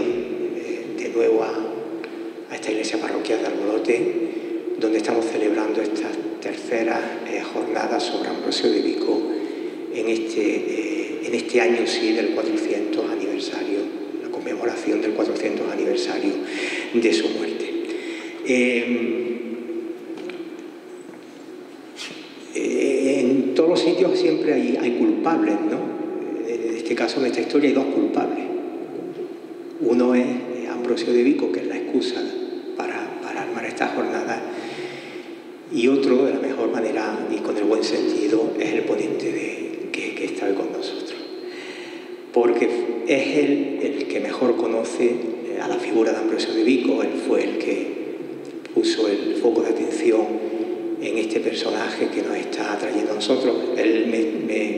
bienvenidos de nuevo a esta iglesia parroquial de Albolote, donde estamos celebrando estas terceras jornadas sobre Ambrosio de Vico en este año sí del 400 aniversario, la conmemoración del 400 aniversario de su muerte. En todos los sitios siempre hay culpables, ¿no? En este caso, en esta historia, hay dos culpables. Uno es Ambrosio de Vico, que es la excusa para armar esta jornada, y otro, de la mejor manera y con el buen sentido, es el ponente que está hoy con nosotros. Porque es él el que mejor conoce a la figura de Ambrosio de Vico. Él fue el que puso el foco de atención en este personaje que nos está trayendo a nosotros. Él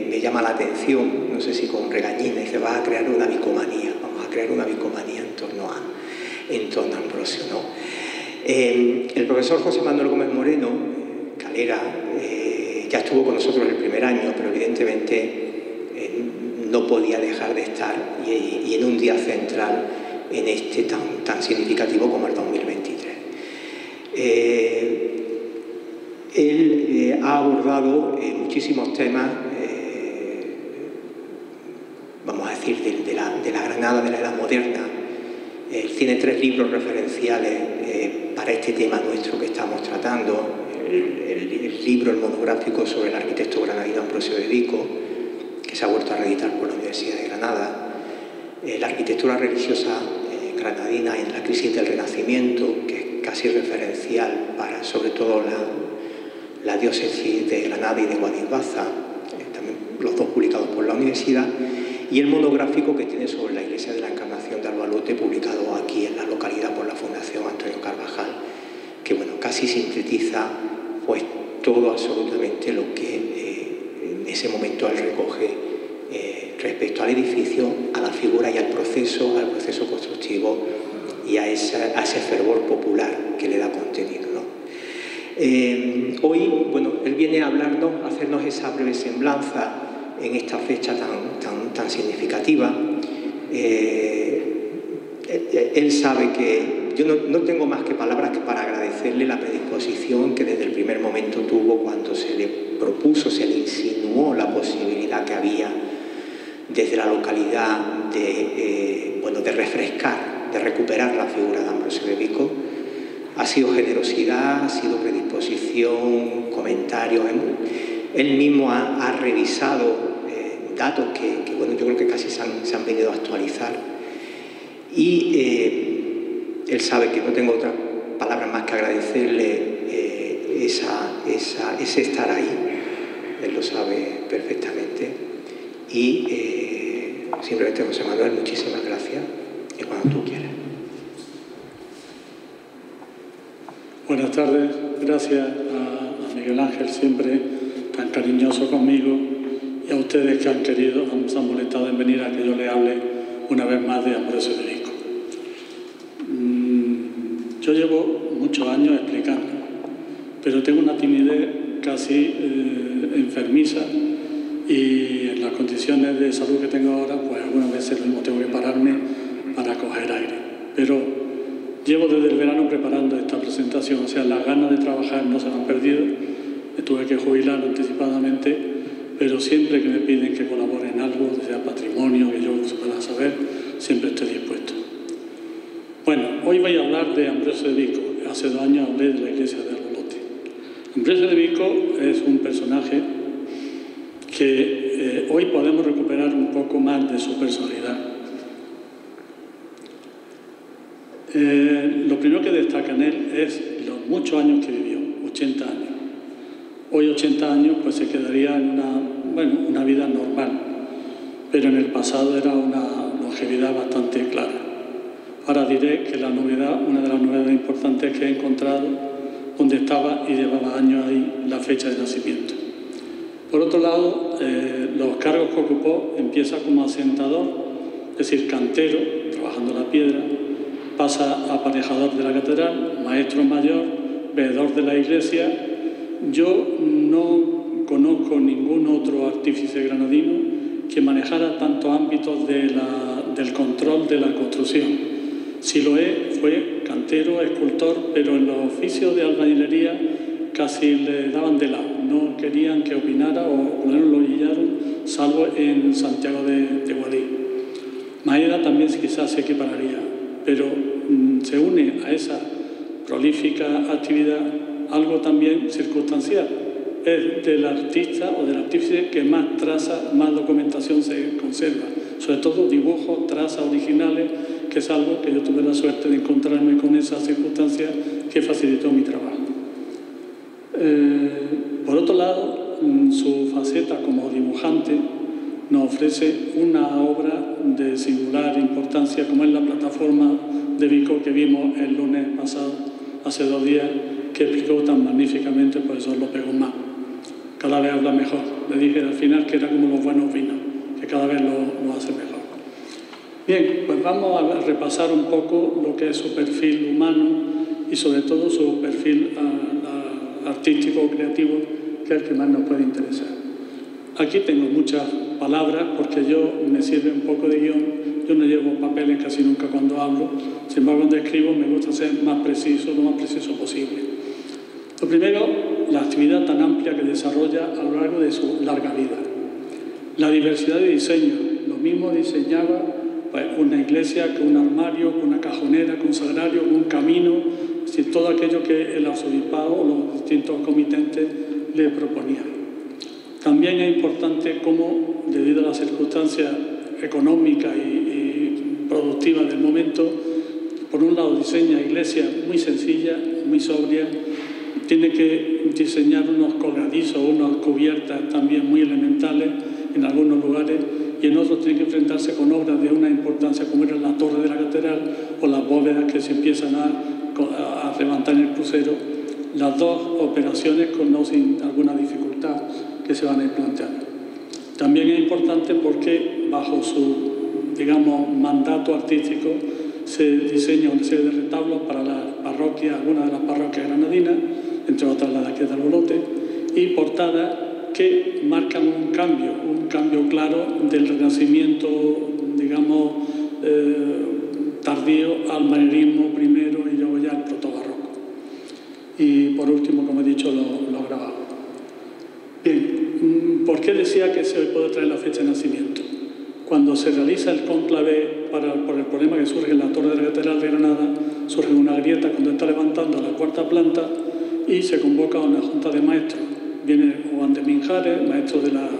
me llama la atención, no sé si con regañina, y dice: va a crear una bicomanía, vamos a crear una bicomanía en torno a Ambrosio, ¿no? El profesor José Manuel Gómez Moreno, Calera, ya estuvo con nosotros el primer año, pero evidentemente no podía dejar de estar y en un día central en este tan significativo como el 2023. Él ha abordado muchísimos temas, vamos a decir, de la Granada de la Edad Moderna. Tiene 3 libros referenciales para este tema nuestro que estamos tratando. El libro, el monográfico sobre el arquitecto granadino Ambrosio de Vico, que se ha vuelto a reeditar por la Universidad de Granada. La arquitectura religiosa granadina en la crisis del Renacimiento, que es casi referencial para, sobre todo, la diócesis de Granada y de Guadalbaza, también los dos publicados por la universidad, y el monográfico que tiene sobre la Iglesia de la Encarnación de Albolote, publicado aquí en la localidad por la Fundación Antonio Carvajal, que bueno, casi sintetiza pues todo absolutamente lo que en ese momento él recoge respecto al edificio, a la figura y al proceso constructivo y a ese fervor popular que le da contenido, ¿no? Hoy, bueno, él viene a hablarnos, a hacernos esa breve semblanza en esta fecha tan significativa. Él sabe que yo no tengo más que palabras que para agradecerle la predisposición que desde el primer momento tuvo cuando se le propuso, se le insinuó la posibilidad que había desde la localidad de refrescar, de recuperar la figura de Ambrosio de Vico. Ha sido generosidad, ha sido predisposición, comentarios. Él mismo ha revisado datos que bueno, yo creo que casi se han venido a actualizar. Y él sabe que no tengo otras palabras más que agradecerle ese estar ahí. Él lo sabe perfectamente. Y simplemente, José Manuel, muchísimas gracias. Y cuando tú quieras. Buenas tardes, gracias a Miguel Ángel, siempre tan cariñoso conmigo, y a ustedes que se han molestado en venir a que yo le hable una vez más de Ambrosio de Vico. Yo llevo muchos años explicando, pero tengo una timidez casi enfermiza, y en las condiciones de salud que tengo ahora, pues algunas veces mismo tengo que pararme para coger aire. Pero llevo desde el verano preparando esta presentación, o sea, las ganas de trabajar no se me han perdido. Me tuve que jubilar anticipadamente, pero siempre que me piden que colabore en algo, sea patrimonio, que yo pueda saber, siempre estoy dispuesto. Bueno, hoy voy a hablar de Ambrosio de Vico. Hace 2 años hablé de la iglesia de Albolote. Ambrosio de Vico es un personaje que hoy podemos recuperar un poco más de su personalidad. Lo primero que destaca en él es los muchos años que vivió, 80 años. Hoy 80 años pues se quedaría en una vida normal, pero en el pasado era una longevidad bastante clara. Ahora diré que una de las novedades importantes que he encontrado donde estaba y llevaba años ahí la fecha de nacimiento. Por otro lado, los cargos que ocupó: empieza como asentador, es decir, cantero, trabajando la piedra, pasa a aparejador de la catedral, maestro mayor, veedor de la iglesia. Yo no conozco ningún otro artífice granadino que manejara tantos ámbitos del control de la construcción. Siloé fue cantero, escultor, pero en los oficios de albañilería casi le daban de lado. No querían que opinara o por lo menos lo guiaron, salvo en Santiago de Guadix. Maeda también quizás se equipararía, pero se une a esa prolífica actividad algo también circunstancial. Es del artista o del artífice que más traza, más documentación se conserva, sobre todo dibujos, trazas originales, que es algo que yo tuve la suerte de encontrarme con esas circunstancias que facilitó mi trabajo. Por otro lado, su faceta como dibujante nos ofrece una obra de singular importancia, como es la plataforma de Vico que vimos el lunes pasado, hace 2 días, que explicó tan magníficamente el profesor López Guzmán. Cada vez habla mejor. Le dije al final que era como los buenos vinos, que cada vez lo hace mejor. Bien, pues vamos a repasar un poco lo que es su perfil humano y sobre todo su perfil artístico o creativo, que es el que más nos puede interesar. Aquí tengo muchas palabras porque yo me sirve un poco de guión. Yo no llevo papeles casi nunca cuando hablo. Sin embargo, cuando escribo me gusta ser más preciso, lo más preciso posible. Lo primero, la actividad tan amplia que desarrolla a lo largo de su larga vida. La diversidad de diseños. Lo mismo diseñaba pues, una iglesia que un armario, que una cajonera, que un sagrario, que un camino, es decir, todo aquello que el arzobispado o los distintos comitentes le proponían. También es importante cómo, debido a las circunstancias económicas y productivas del momento, por un lado diseña iglesias muy sencillas, muy sobrias, tiene que diseñar unos colgadizos, unas cubiertas también muy elementales en algunos lugares, y en otros tiene que enfrentarse con obras de una importancia como era la torre de la catedral o las bóvedas que se empiezan a levantar en el crucero. Las dos operaciones sin alguna dificultad que se van a ir planteando. También es importante porque bajo su, digamos, mandato artístico se diseña una serie de retablos para las parroquias, algunas de las parroquias granadinas, entre otras la de aquí de Albolote, y portadas que marcan un cambio claro del renacimiento, digamos, tardío al manierismo primero y luego ya al protobarroco. Y por último, como he dicho, los grabados. Bien, ¿por qué decía que se puede traer la fecha de nacimiento? Cuando se realiza el cónclave por el problema que surge en la torre de la catedral de Granada, surge una grieta cuando está levantando la 4ª planta y se convoca a una junta de maestros. Viene Juan de Minjares, maestro de las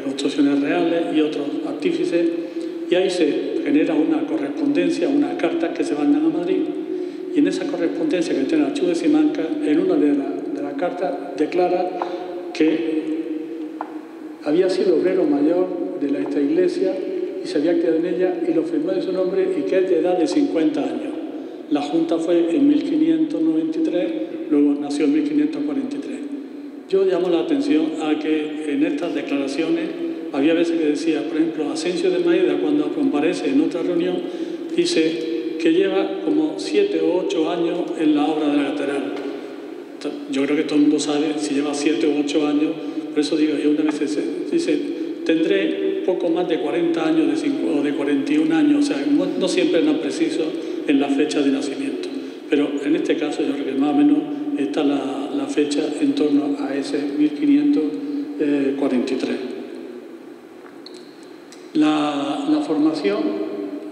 construcciones reales, y otros artífices, y ahí se genera una correspondencia, unas cartas que se mandan a Madrid, y en esa correspondencia que tiene el archivo de Simancas, en una de las cartas declara que había sido obrero mayor de esta iglesia y se había quedado en ella, y lo firmó de su nombre, y que es de edad de 50 años. La junta fue en 1593, luego nació en 1543. Yo llamo la atención a que en estas declaraciones había veces que decía, por ejemplo, Asensio de Maeda, cuando comparece en otra reunión, dice que lleva como 7 o 8 años en la obra de la catedral. Yo creo que todo el mundo sabe si lleva 7 u 8 años, por eso digo, yo una vez dice, tendré poco más de 40 años o de 41 años, o sea, no siempre es tan preciso en la fecha de nacimiento, pero en este caso yo creo que más o menos está la fecha en torno a ese 1543. La formación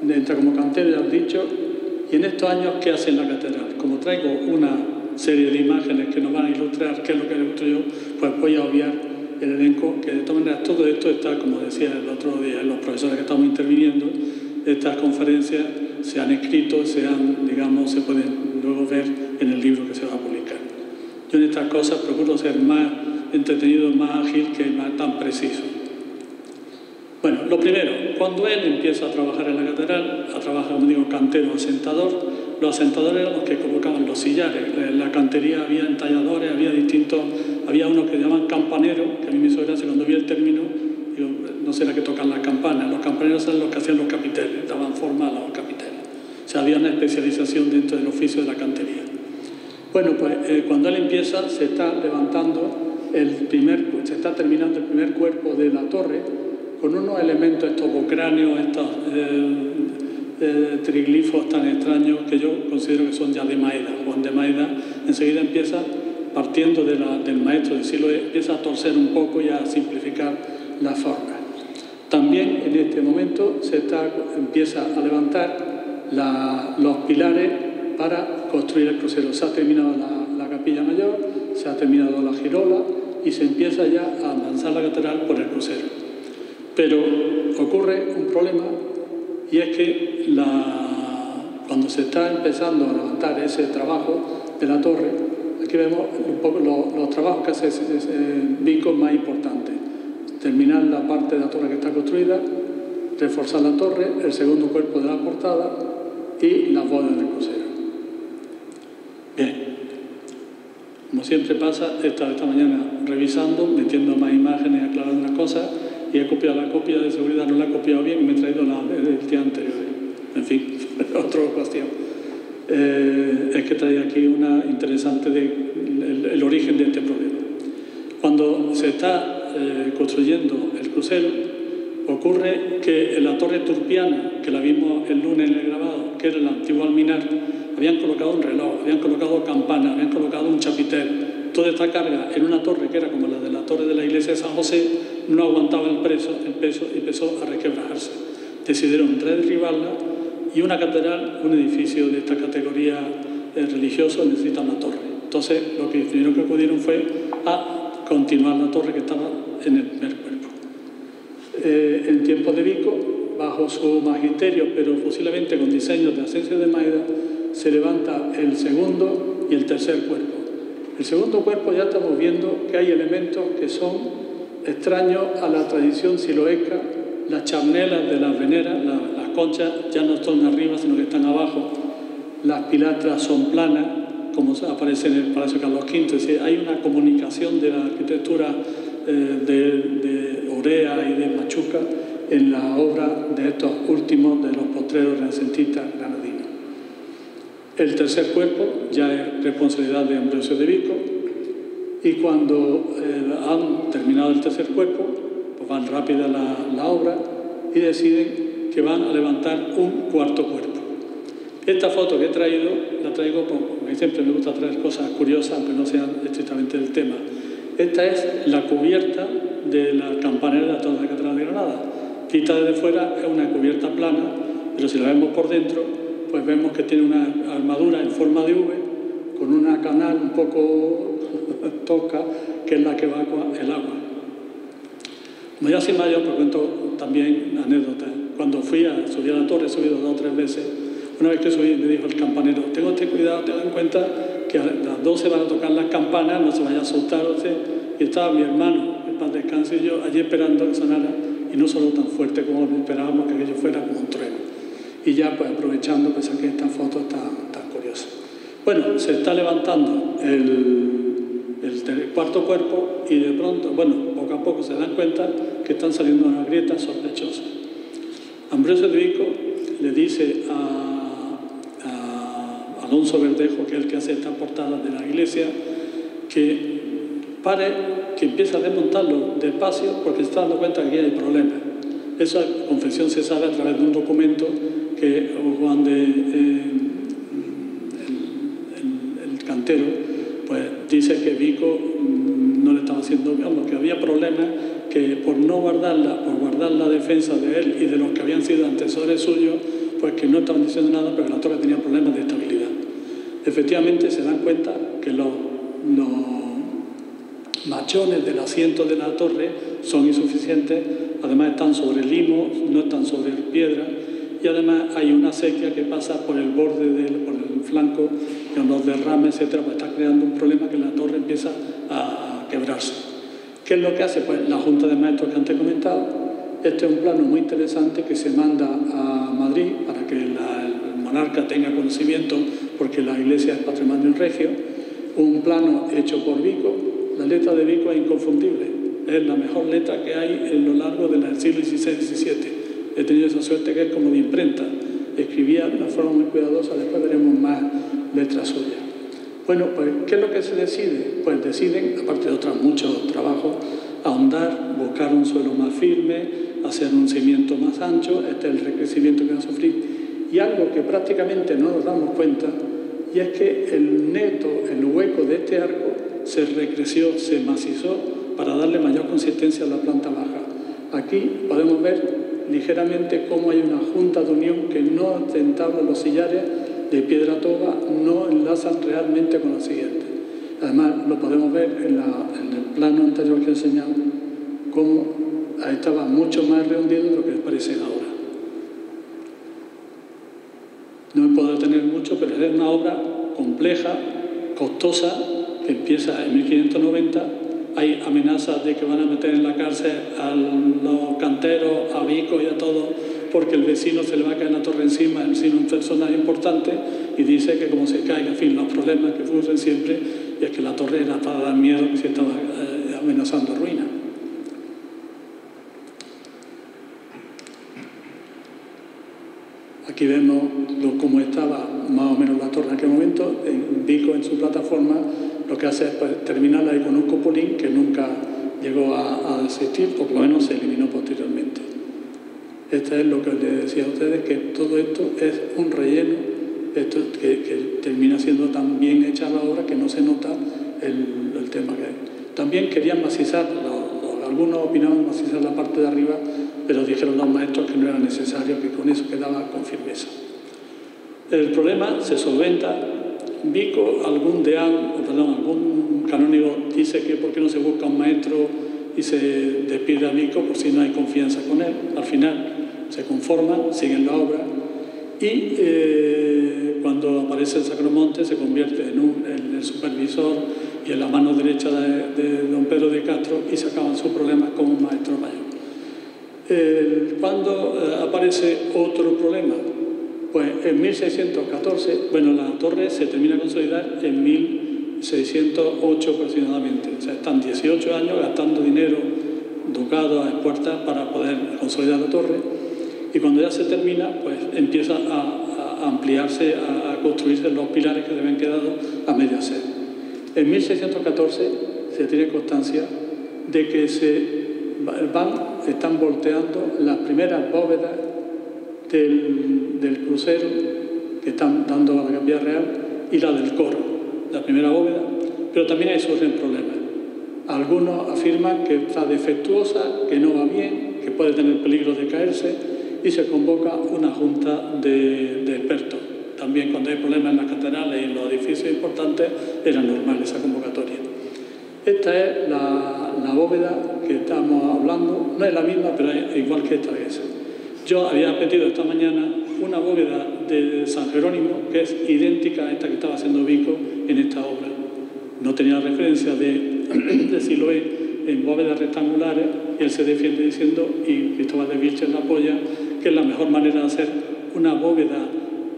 entra como cantero, ya os he dicho, y en estos años, ¿qué hace en la catedral? Como traigo una serie de imágenes que nos van a ilustrar qué es lo que he visto yo, pues voy a obviar el elenco, que de todas maneras todo esto está, como decía el otro día, los profesores que estamos interviniendo, estas conferencias se han escrito, digamos, se pueden luego ver en el libro que se va a publicar. Yo en estas cosas procuro ser más entretenido, más ágil, que más tan preciso. Bueno, lo primero, cuando él empieza a trabajar en la catedral, a trabajar, como digo, cantero, asentador, los asentadores eran los que colocaban los sillares. En la cantería había entalladores, había unos que llaman campaneros, que a mí me hizo gracia cuando vi el término, digo, no será que tocan las campanas, los campaneros eran los que hacían los capiteles, daban forma a los capiteles. O sea, había una especialización dentro del oficio de la cantería. Bueno, pues cuando él empieza, se está terminando el primer cuerpo de la torre, con unos elementos, estos bocráneos, triglifos tan extraños que yo considero que son ya de Maeda. Juan de Maeda enseguida empieza, partiendo del maestro de Siloé, empieza a torcer un poco y a simplificar las formas. También en este momento empieza a levantar los pilares para construir el crucero. Se ha terminado la capilla mayor, se ha terminado la girola y se empieza ya a avanzar la catedral por el crucero. Pero ocurre un problema, y es que cuando se está empezando a levantar ese trabajo de la torre, aquí vemos un poco los trabajos que hace Vico más importantes. Terminar la parte de la torre que está construida, reforzar la torre, el segundo cuerpo de la portada y las bóvedas del crucero. Bien, como siempre pasa, esta mañana revisando, metiendo más imágenes, aclarando unas cosas, y he copiado la copia de seguridad, no la he copiado bien y me he traído la del día anterior. En fin, otra cuestión. Es que traía aquí una interesante el origen de este problema. Cuando se está construyendo el crucero, ocurre que en la torre turpiana, que la vimos el lunes en el grabado, que era el antiguo alminar, habían colocado un reloj, habían colocado campana, habían colocado un chapitel. Toda esta carga en una torre que era como la de la torre de la iglesia de San José no aguantaba el peso y empezó a resquebrajarse. Decidieron derribarla, y una catedral, un edificio de esta categoría religiosa, necesita una torre. Entonces lo que primero que acudieron fue a continuar la torre que estaba en el primer cuerpo. En tiempos de Vico, bajo su magisterio, pero posiblemente con diseños de Asensio de Maeda, se levanta el segundo y el tercer cuerpo. El segundo cuerpo ya estamos viendo que hay elementos que son extraños a la tradición siloesca. Las charnelas de las veneras, las conchas, ya no están arriba, sino que están abajo. Las pilastras son planas, como aparece en el Palacio Carlos V. Es decir, hay una comunicación de la arquitectura de Orea y de Machuca en la obra de estos últimos, de los postreros renacentistas granadinos. El tercer cuerpo ya es responsabilidad de Ambrosio de Vico, y cuando han terminado el tercer cuerpo, pues van rápida la obra y deciden que van a levantar un cuarto cuerpo. Esta foto que he traído, la traigo porque siempre me gusta traer cosas curiosas, aunque no sean estrictamente del tema. Esta es la cubierta de la campanera de la Torre de la Catedral de Granada. Vista desde fuera es una cubierta plana, pero si la vemos por dentro, pues vemos que tiene una armadura en forma de V, con una canal un poco tosca, que es la que va el agua. Como ya sin mayor, pues cuento también anécdotas. Cuando subí a la torre, he subido 2 o 3 veces. Una vez que subí, me dijo el campanero: tengo cuidado, ten en cuenta que a las 12 van a tocar las campanas, no se vaya a asustar. Y estaba mi hermano, en paz descanse, y yo allí esperando que sonara, y no sonó tan fuerte como esperábamos, que aquello fuera como un trueno. Y ya pues aprovechando que saqué esta foto tan curiosa. Bueno, se está levantando el cuarto cuerpo, y de pronto, bueno, poco a poco se dan cuenta que están saliendo unas grietas sospechosas. Ambrosio de Vico le dice a Alonso Verdejo, que es el que hace estas portadas de la iglesia, que pare, que empiece a desmontarlo despacio, porque se está dando cuenta que aquí hay problemas. Esa confesión se sabe a través de un documento que Juan el cantero, pues dice que Vico no le estaba haciendo, que había problemas, que por no guardarla, por guardar la defensa de él y de los que habían sido antecesores suyos, pues que no estaban diciendo nada, pero que la torre tenía problemas de estabilidad. Efectivamente se dan cuenta que los machones del asiento de la torre son insuficientes, además están sobre limos, no están sobre piedra, y además hay una sequía que pasa por el borde, por el flanco, con los derrames, etcétera, pues está creando un problema que la torre empieza a quebrarse. ¿Qué es lo que hace? Pues la Junta de Maestros que antes he comentado. Este es un plano muy interesante que se manda a Madrid para que el monarca tenga conocimiento, porque la iglesia es patrimonio regio. Un plano hecho por Vico. La letra de Vico es inconfundible. Es la mejor letra que hay en lo largo del siglo XVI y XVII. He tenido esa suerte que es como de imprenta. Escribía de una forma muy cuidadosa, después veremos más letras suyas. Bueno, pues, ¿qué es lo que se decide? Pues deciden, aparte de otros muchos trabajos, ahondar, buscar un suelo más firme, hacer un cimiento más ancho, este es el recrecimiento que va a sufrir, y prácticamente no nos damos cuenta, y es que el hueco de este arco se recreció, se macizó para darle mayor consistencia a la planta baja. Aquí podemos ver ligeramente cómo hay una junta de unión que no entabla los sillares de piedra toba, no enlazan realmente con los siguientes. Además, lo podemos ver en el plano anterior que he enseñado, cómo estaba mucho más rehundido de lo que parece ahora. No me puedo detener mucho, pero es una obra compleja, costosa, que empieza en 1590. Hay amenazas de que van a meter en la cárcel a los canteros, a Vico y a todos, porque el vecino se le va a caer la torre encima, el vecino es un personaje importante, y dice que como se caiga, en fin, los problemas que ocurren siempre, y es que la torre era para dar miedo, que se estaba amenazando ruina. Aquí vemos cómo estaba más o menos la torre en aquel momento. En Vico, en su plataforma, lo que hace es pues, terminarla ahí con un cupulín que nunca llegó a existir, o por lo menos se eliminó posteriormente. Esto es lo que les decía a ustedes, que todo esto es un relleno, esto que termina siendo tan bien hecha la obra que no se nota el tema que hay. También querían macizar, algunos opinaban macizar la parte de arriba, pero dijeron los maestros que no era necesario, que con eso quedaba con firmeza. El problema se solventa. Vico, algún canónigo dice que por qué no se busca un maestro y se despide a Vico por si no hay confianza con él. Al final se conforman, siguen la obra y cuando aparece el Sacromonte se convierte en el supervisor y en la mano derecha de don Pedro de Castro y se acaban sus problemas como un maestro mayor. ¿Cuándo aparece otro problema? Pues en 1614, bueno, la torre se termina de consolidar en 1608 aproximadamente. O sea, están 18 años gastando dinero, ducados, a expuertas para poder consolidar la torre. Y cuando ya se termina, pues empieza a ampliarse, a construirse los pilares que se habían quedado a medio hacer. En 1614 se tiene constancia de que están volteando las primeras bóvedas del crucero que están dando a la Capilla Real y la del coro, la primera bóveda, pero también ahí surgen problemas. Algunos afirman que está defectuosa, que no va bien, que puede tener peligro de caerse y se convoca una junta de expertos. También cuando hay problemas en las catedrales y en los edificios importantes era normal esa convocatoria. Esta es la bóveda que estamos hablando, no es la misma, pero es igual que esta iglesia. Yo había metido esta mañana una bóveda de San Jerónimo que es idéntica a esta que estaba haciendo Vico en esta obra. No tenía referencia de Siloé en bóvedas rectangulares y él se defiende diciendo, y Cristóbal de Vilches la apoya, que es la mejor manera de hacer una bóveda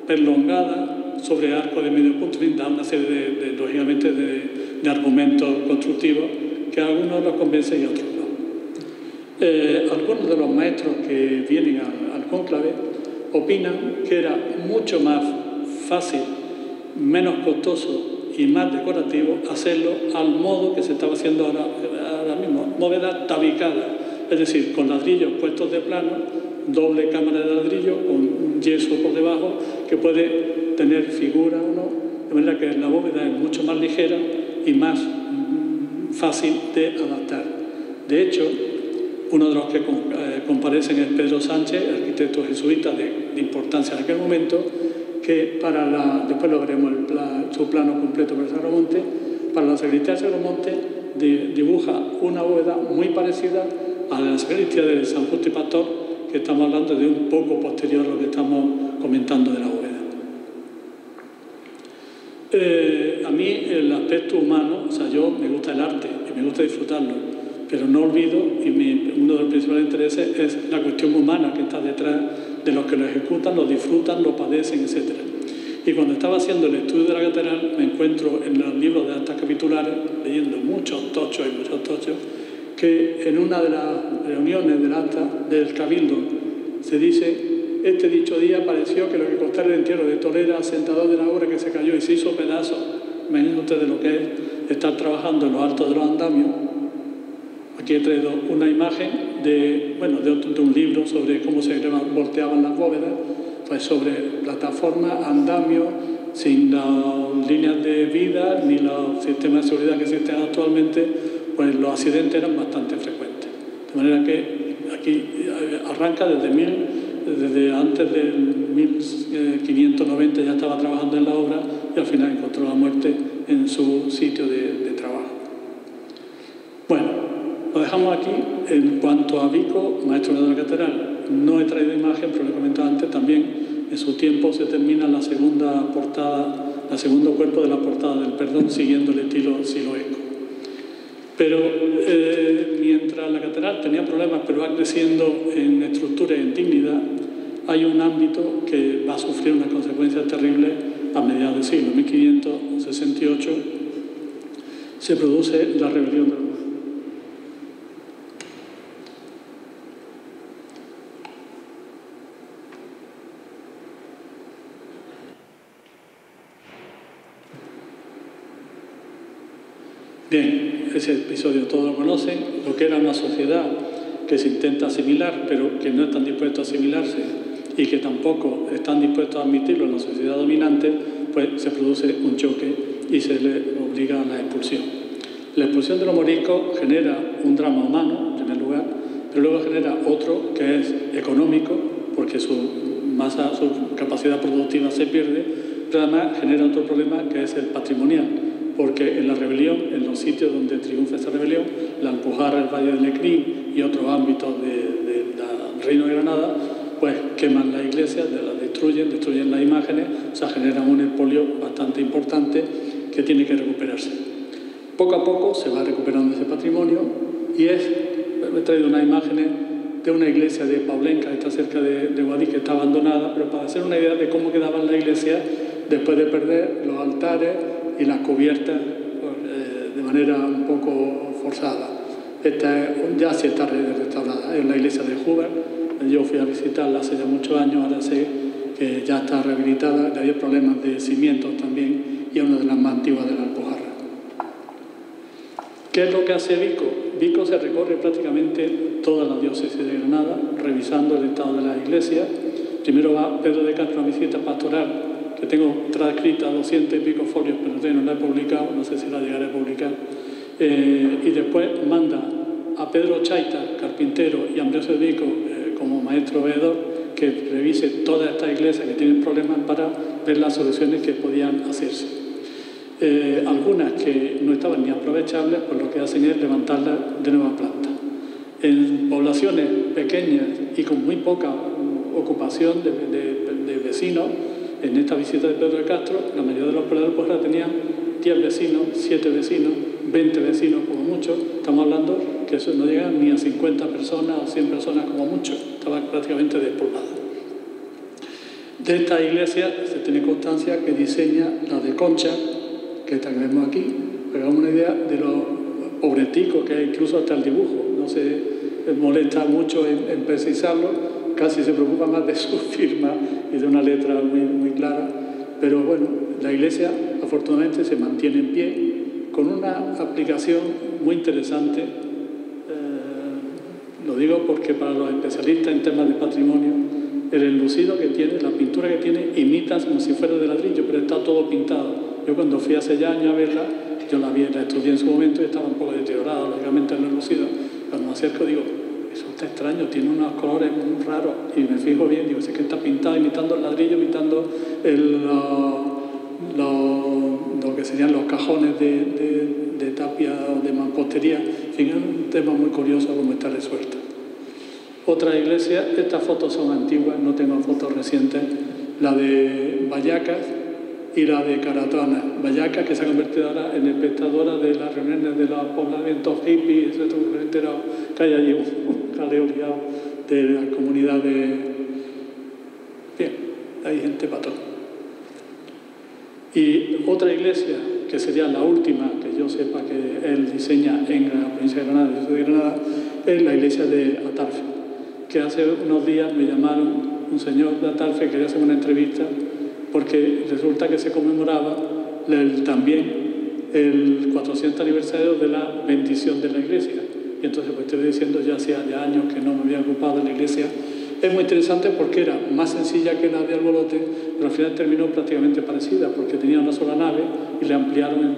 perlongada sobre arco de medio punto, da una serie lógicamente de argumentos constructivos que a algunos los convencen y a otros no. Algunos de los maestros que vienen al cónclave opinan que era mucho más fácil, menos costoso y más decorativo hacerlo al modo que se estaba haciendo ahora mismo, bóveda tabicada, es decir, con ladrillos puestos de plano, doble cámara de ladrillo con yeso por debajo que puede tener figura o no, de manera que la bóveda es mucho más ligera y más fácil de adaptar. De hecho, uno de los que comparecen es Pedro Sánchez, arquitecto jesuita de importancia en aquel momento, que después lo veremos su plano completo para el Sacromonte, para la sacristía del Sacromonte dibuja una bóveda muy parecida a la sacristía de San Justo y Pastor, que estamos hablando de un poco posterior a lo que estamos comentando de la bóveda. A mí el aspecto humano, o sea, yo me gusta el arte y me gusta disfrutarlo, pero no olvido, y uno de los principales intereses es la cuestión humana que está detrás de los que lo ejecutan, lo disfrutan, lo padecen, etc. Y cuando estaba haciendo el estudio de la catedral, me encuentro en los libros de actas capitulares, leyendo muchos tochos, que en una de las reuniones del acta del Cabildo se dice: este dicho día pareció que lo que costara el entierro de Tolera, asentador de la obra que se cayó y se hizo pedazos. Imagínense ustedes lo que es estar trabajando en los altos de los andamios. Aquí he traído una imagen de un libro sobre cómo se volteaban las bóvedas, pues sobre plataformas, andamios, sin las líneas de vida ni los sistemas de seguridad que existen actualmente, pues los accidentes eran bastante frecuentes. De manera que aquí arranca desde antes del 1590 ya estaba trabajando en la obra y al final encontró la muerte en su sitio de trabajo. Bueno, lo dejamos aquí. En cuanto a Vico, maestro de la catedral, no he traído imagen, pero lo he comentado antes también. En su tiempo se termina la segunda portada, el segundo cuerpo de la portada del Perdón, siguiendo el estilo siloesco. Pero mientras la catedral tenía problemas, pero va creciendo en estructura y en dignidad, hay un ámbito que va a sufrir unas consecuencias terribles a mediados del siglo. En 1568 se produce la rebelión de los muros. Bien, ese episodio todos lo conocen, lo que era una sociedad que se intenta asimilar, pero que no están dispuestos a asimilarse y que tampoco están dispuestos a admitirlo en la sociedad dominante, pues se produce un choque y se le obliga a la expulsión. La expulsión de los moriscos genera un drama humano, en primer lugar, pero luego genera otro que es económico, porque su capacidad productiva se pierde, pero además genera otro problema que es el patrimonial, porque en la rebelión, en los sitios donde triunfa esta rebelión, la Alpujarra, el Valle del Lecrín y otros ámbitos del Reino de Granada, pues queman las iglesias, las destruyen las imágenes, o sea, generan un expolio bastante importante que tiene que recuperarse. Poco a poco se va recuperando ese patrimonio y he traído unas imágenes de una iglesia de Paulenca, que está cerca de Guadix, que está abandonada, pero para hacer una idea de cómo quedaban las iglesias después de perder los altares y las cubiertas de manera un poco forzada. Esta ya sí está restaurada, es la iglesia de Huber. Yo fui a visitarla hace ya muchos años, ahora sé que ya está rehabilitada, había problemas de cimientos también y es una de las más antiguas de la Alpujarra. ¿Qué es lo que hace Vico? Vico se recorre prácticamente toda la diócesis de Granada, revisando el estado de las iglesias. Primero va Pedro de Castro a visita pastoral, que tengo transcrita 200 y pico folios, pero todavía no la he publicado, no sé si la llegaré a publicar. Y después manda a Pedro Chaita, carpintero, y a Ambrosio Vico, como maestro veedor, que revise todas estas iglesias que tienen problemas para ver las soluciones que podían hacerse. Algunas que no estaban ni aprovechables, pues lo que hacen es levantarlas de nueva planta. En poblaciones pequeñas y con muy poca ocupación de vecinos, en esta visita de Pedro de Castro, la mayoría de los pobladores pues ahora tenían 10 vecinos, 7 vecinos, 20 vecinos como mucho. Estamos hablando que eso no llega ni a 50 personas o 100 personas como mucho. Estaba prácticamente despoblada. De esta iglesia se tiene constancia que diseña la de Concha, que esta que vemos aquí. Hagamos una idea de lo pobretico que es, incluso hasta el dibujo. No se molesta mucho en precisarlo. Casi se preocupa más de su firma y de una letra muy clara. Pero bueno, la iglesia afortunadamente se mantiene en pie con una aplicación muy interesante. Lo digo porque para los especialistas en temas de patrimonio, el enlucido que tiene, la pintura que tiene, imita como si fuera de ladrillo, pero está todo pintado. Yo cuando fui hace ya años a verla, yo la estudié en su momento y estaba un poco deteriorada, lógicamente en el enlucido. Cuando me acerco digo, eso está extraño, tiene unos colores muy raros. Y me fijo bien, digo, es que está pintado imitando el ladrillo, imitando lo que serían los cajones de tapia o de mampostería. En fin, es un tema muy curioso cómo está resuelto. Otra iglesia, estas fotos son antiguas, no tengo fotos recientes, la de Vallecas y la de Caratona. Vallecas, que se ha convertido ahora en espectadora de las reuniones de los poblamientos hippies, que hay allí un jaleo liado de la comunidad de... Bien, hay gente para todo. Y otra iglesia, que sería la última que yo sepa que él diseña en la provincia de Granada, yo soy de Granada, es la iglesia de Atarfe, que hace unos días me llamaron un señor de Atarfe que quería hacer una entrevista porque resulta que se conmemoraba también el 400 aniversario de la bendición de la iglesia. Y entonces pues estoy diciendo, ya hacía ya años que no me había ocupado de la iglesia Es muy interesante porque era más sencilla que la de Albolote, pero al final terminó prácticamente parecida, porque tenía una sola nave y le ampliaron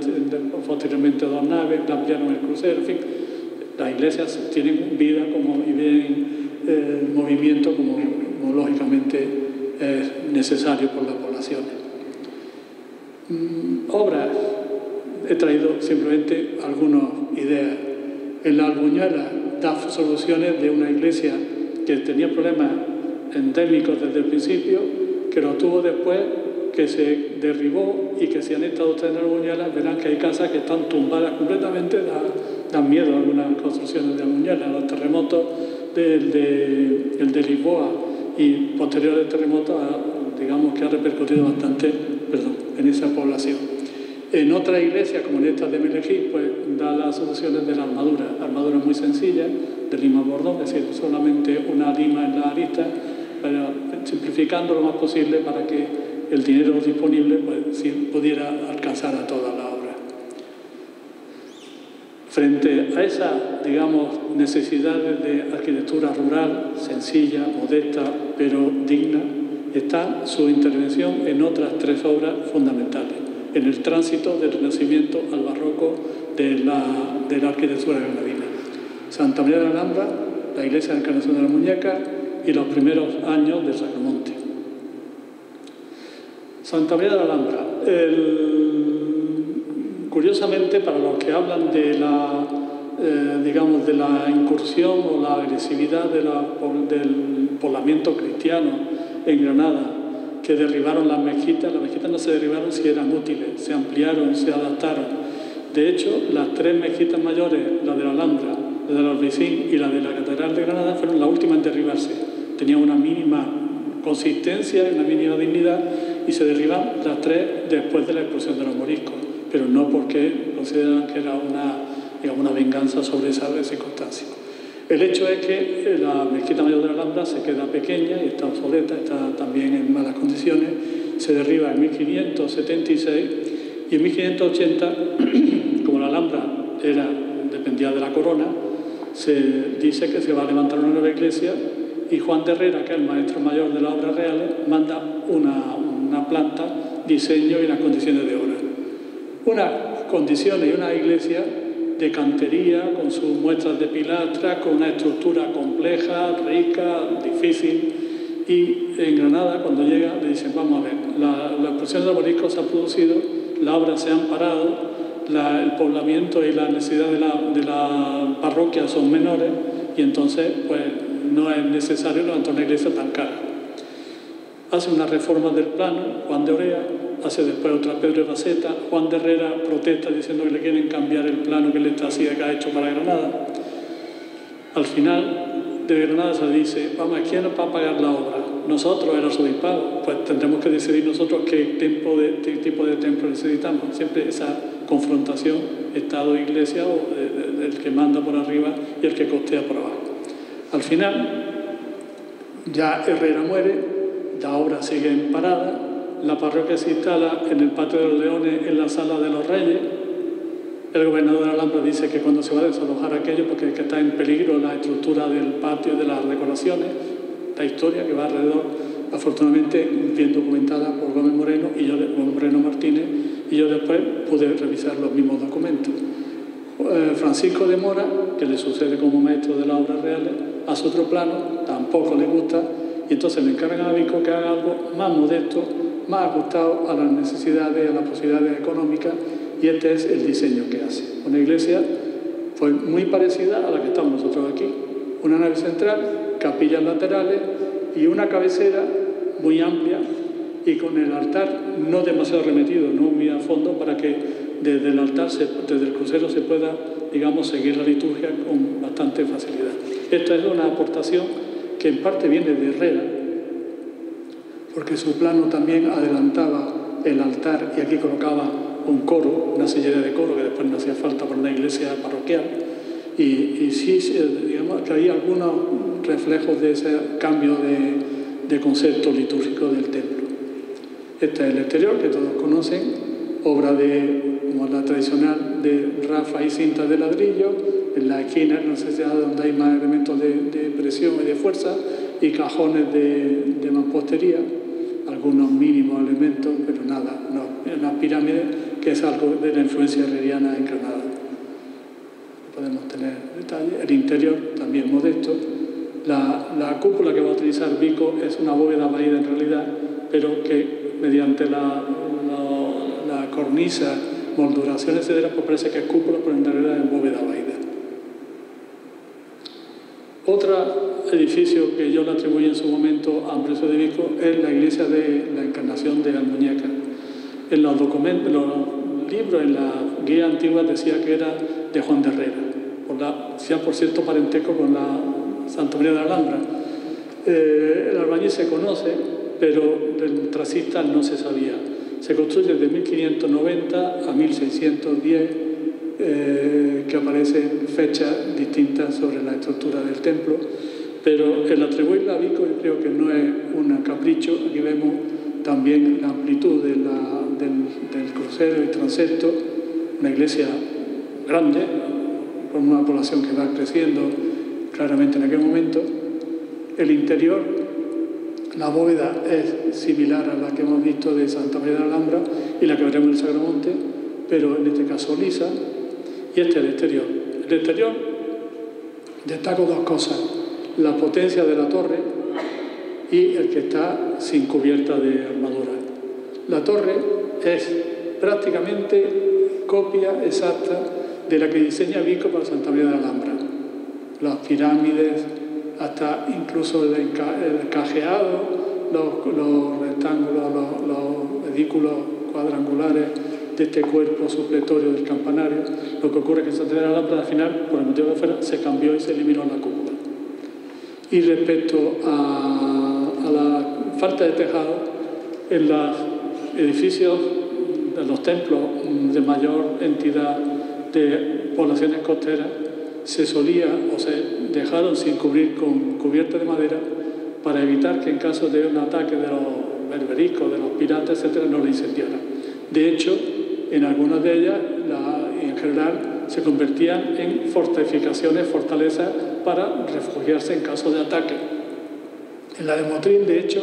posteriormente 2 naves, le ampliaron el crucero, en fin. Las iglesias tienen vida y ven movimiento como lógicamente es necesario por las poblaciones. Obras, he traído simplemente algunas ideas. En la Albuñuela da soluciones de una iglesia que tenía problemas endémicos desde el principio, que lo tuvo después, que se derribó y que si han estado ustedes en Albuñuela verán que hay casas que están tumbadas completamente, dan miedo a algunas construcciones de Albuñuela. Los terremotos el de Lisboa y posteriores terremotos, digamos que ha repercutido bastante en esa población. En otras iglesias, como en esta de Melejís, pues da las soluciones de la armadura muy sencilla, de lima bordón, es decir, solamente una lima en la arista, pero simplificando lo más posible para que el dinero disponible pues, pudiera alcanzar a toda la obra. Frente a esas, digamos, necesidades de arquitectura rural, sencilla, modesta, pero digna, está su intervención en otras 3 obras fundamentales, en el tránsito del Renacimiento al Barroco de la arquitectura granadina. Santa María de la Alhambra, la Iglesia de la Encarnación de la Muñeca y los primeros años del Sacromonte. Santa María de la Alhambra. Curiosamente, para los que hablan de digamos, de la incursión o la agresividad del poblamiento cristiano en Granada, que derribaron las mezquitas no se derribaron si eran útiles, se ampliaron, se adaptaron. De hecho, las 3 mezquitas mayores, la de la Alhambra, la del Albaicín y la de la Catedral de Granada, fueron las últimas en derribarse. Tenían una mínima consistencia y una mínima dignidad y se derriban las 3 después de la expulsión de los moriscos, pero no porque consideran que era una venganza sobre esa circunstancia. El hecho es que la mezquita mayor de la Alhambra se queda pequeña y está obsoleta, está también en malas condiciones, se derriba en 1576 y en 1580, como la Alhambra dependía de la corona, se dice que se va a levantar una nueva iglesia y Juan de Herrera, que es el maestro mayor de las obras reales, manda una planta, diseño y unas condiciones de obra. Unas condiciones y una iglesia de cantería, con sus muestras de pilastra, con una estructura compleja, rica, difícil. Y en Granada, cuando llega, le dicen, vamos a ver, la expulsión de los moriscos se ha producido, las obras se han parado, el poblamiento y la necesidad de la parroquia son menores y entonces pues no es necesario levantar una iglesia tan cara. Hace una reforma del plano, Juan de Orea, hace después otra Pedro de Baceta, Juan de Herrera protesta diciendo que le quieren cambiar el plano que le ha hecho para Granada. Al final de Granada se dice, vamos, ¿quién nos va a pagar la obra? Nosotros, el arzobispado, pues tendremos que decidir nosotros qué tipo de templo necesitamos. Siempre esa confrontación Estado-Iglesia o el que manda por arriba y el que costea por abajo. Al final, ya Herrera muere, la obra sigue en parada, la parroquia se instala en el Patio de los Leones, en la Sala de los Reyes. El gobernador de la Alhambra dice que cuando se va a desalojar aquello, porque está en peligro la estructura del patio, de las decoraciones, la historia que va alrededor, afortunadamente bien documentada por Gómez Moreno Martínez, y yo después pude revisar los mismos documentos. Francisco de Mora, que le sucede como maestro de las obras reales, hace otro plano, tampoco le gusta, y entonces le encargan a Vico que haga algo más modesto, más ajustado a las necesidades, a las posibilidades económicas, y este es el diseño que hace. Una iglesia pues, muy parecida a la que estamos nosotros aquí. Una nave central, capillas laterales y una cabecera muy amplia y con el altar no demasiado remetido, no muy a fondo, para que desde el altar, desde el crucero, se pueda, digamos, seguir la liturgia con bastante facilidad. Esta es una aportación que en parte viene de Herrera, porque su plano también adelantaba el altar y aquí colocaba un coro, una sillería de coro que después no hacía falta para una iglesia parroquial. Y sí, digamos que hay algunos reflejos de ese cambio de concepto litúrgico del templo. Este es el exterior, que todos conocen, obra como la tradicional de rafa y cinta de ladrillo. En la esquina, no sé si es donde hay más elementos de presión y de fuerza, y cajones de mampostería, algunos mínimos elementos, pero nada, no, es una pirámide que es algo de la influencia herreriana en Granada. Podemos tener detalles. El interior también modesto. La cúpula que va a utilizar Vico es una bóveda vaída en realidad, pero que mediante la cornisa, molduración, etcétera, pues parece que es cúpula, pero en realidad es bóveda vaída. Otro edificio que yo le atribuí en su momento a Ambrosio de Vico es la iglesia de la Encarnación de Almuñécar. En los documentos, en los libros, en la guía antigua decía que era de Juan de Herrera, hacía por cierto parentesco con la Santa María de la Alhambra. El albañil se conoce, pero del tracista no se sabía. Se construye desde 1590 a 1610, que aparecen fechas distintas sobre la estructura del templo, pero el atribuirle a Vico yo creo que no es un capricho. Aquí vemos también la amplitud del crucero y transepto, una iglesia grande, con una población que va creciendo claramente en aquel momento. El interior, la bóveda es similar a la que hemos visto de Santa María de la Alhambra y la que veremos en el Sagramonte, pero en este caso lisa. Y este es el exterior. El exterior destaco dos cosas: la potencia de la torre y el que está sin cubierta de armadura. La torre es prácticamente copia exacta de la que diseña Vico para Santa María de la Alhambra. Las pirámides, hasta incluso el cajeado, los rectángulos, los edículos cuadrangulares de este cuerpo supletorio del campanario. Lo que ocurre es que en Santa María de la Alhambra, al final, por el motivo que fuera, se cambió y se eliminó la cúpula. Y respecto a la falta de tejado, en los edificios, en los templos de mayor entidad de poblaciones costeras, se solía o se dejaron sin cubrir con cubierta de madera para evitar que en caso de un ataque de los berberiscos, de los piratas, etc., no la incendiaran. De hecho, en algunas de ellas, en general, se convertían en fortificaciones, fortalezas, para refugiarse en caso de ataque. En la de Motril, de hecho,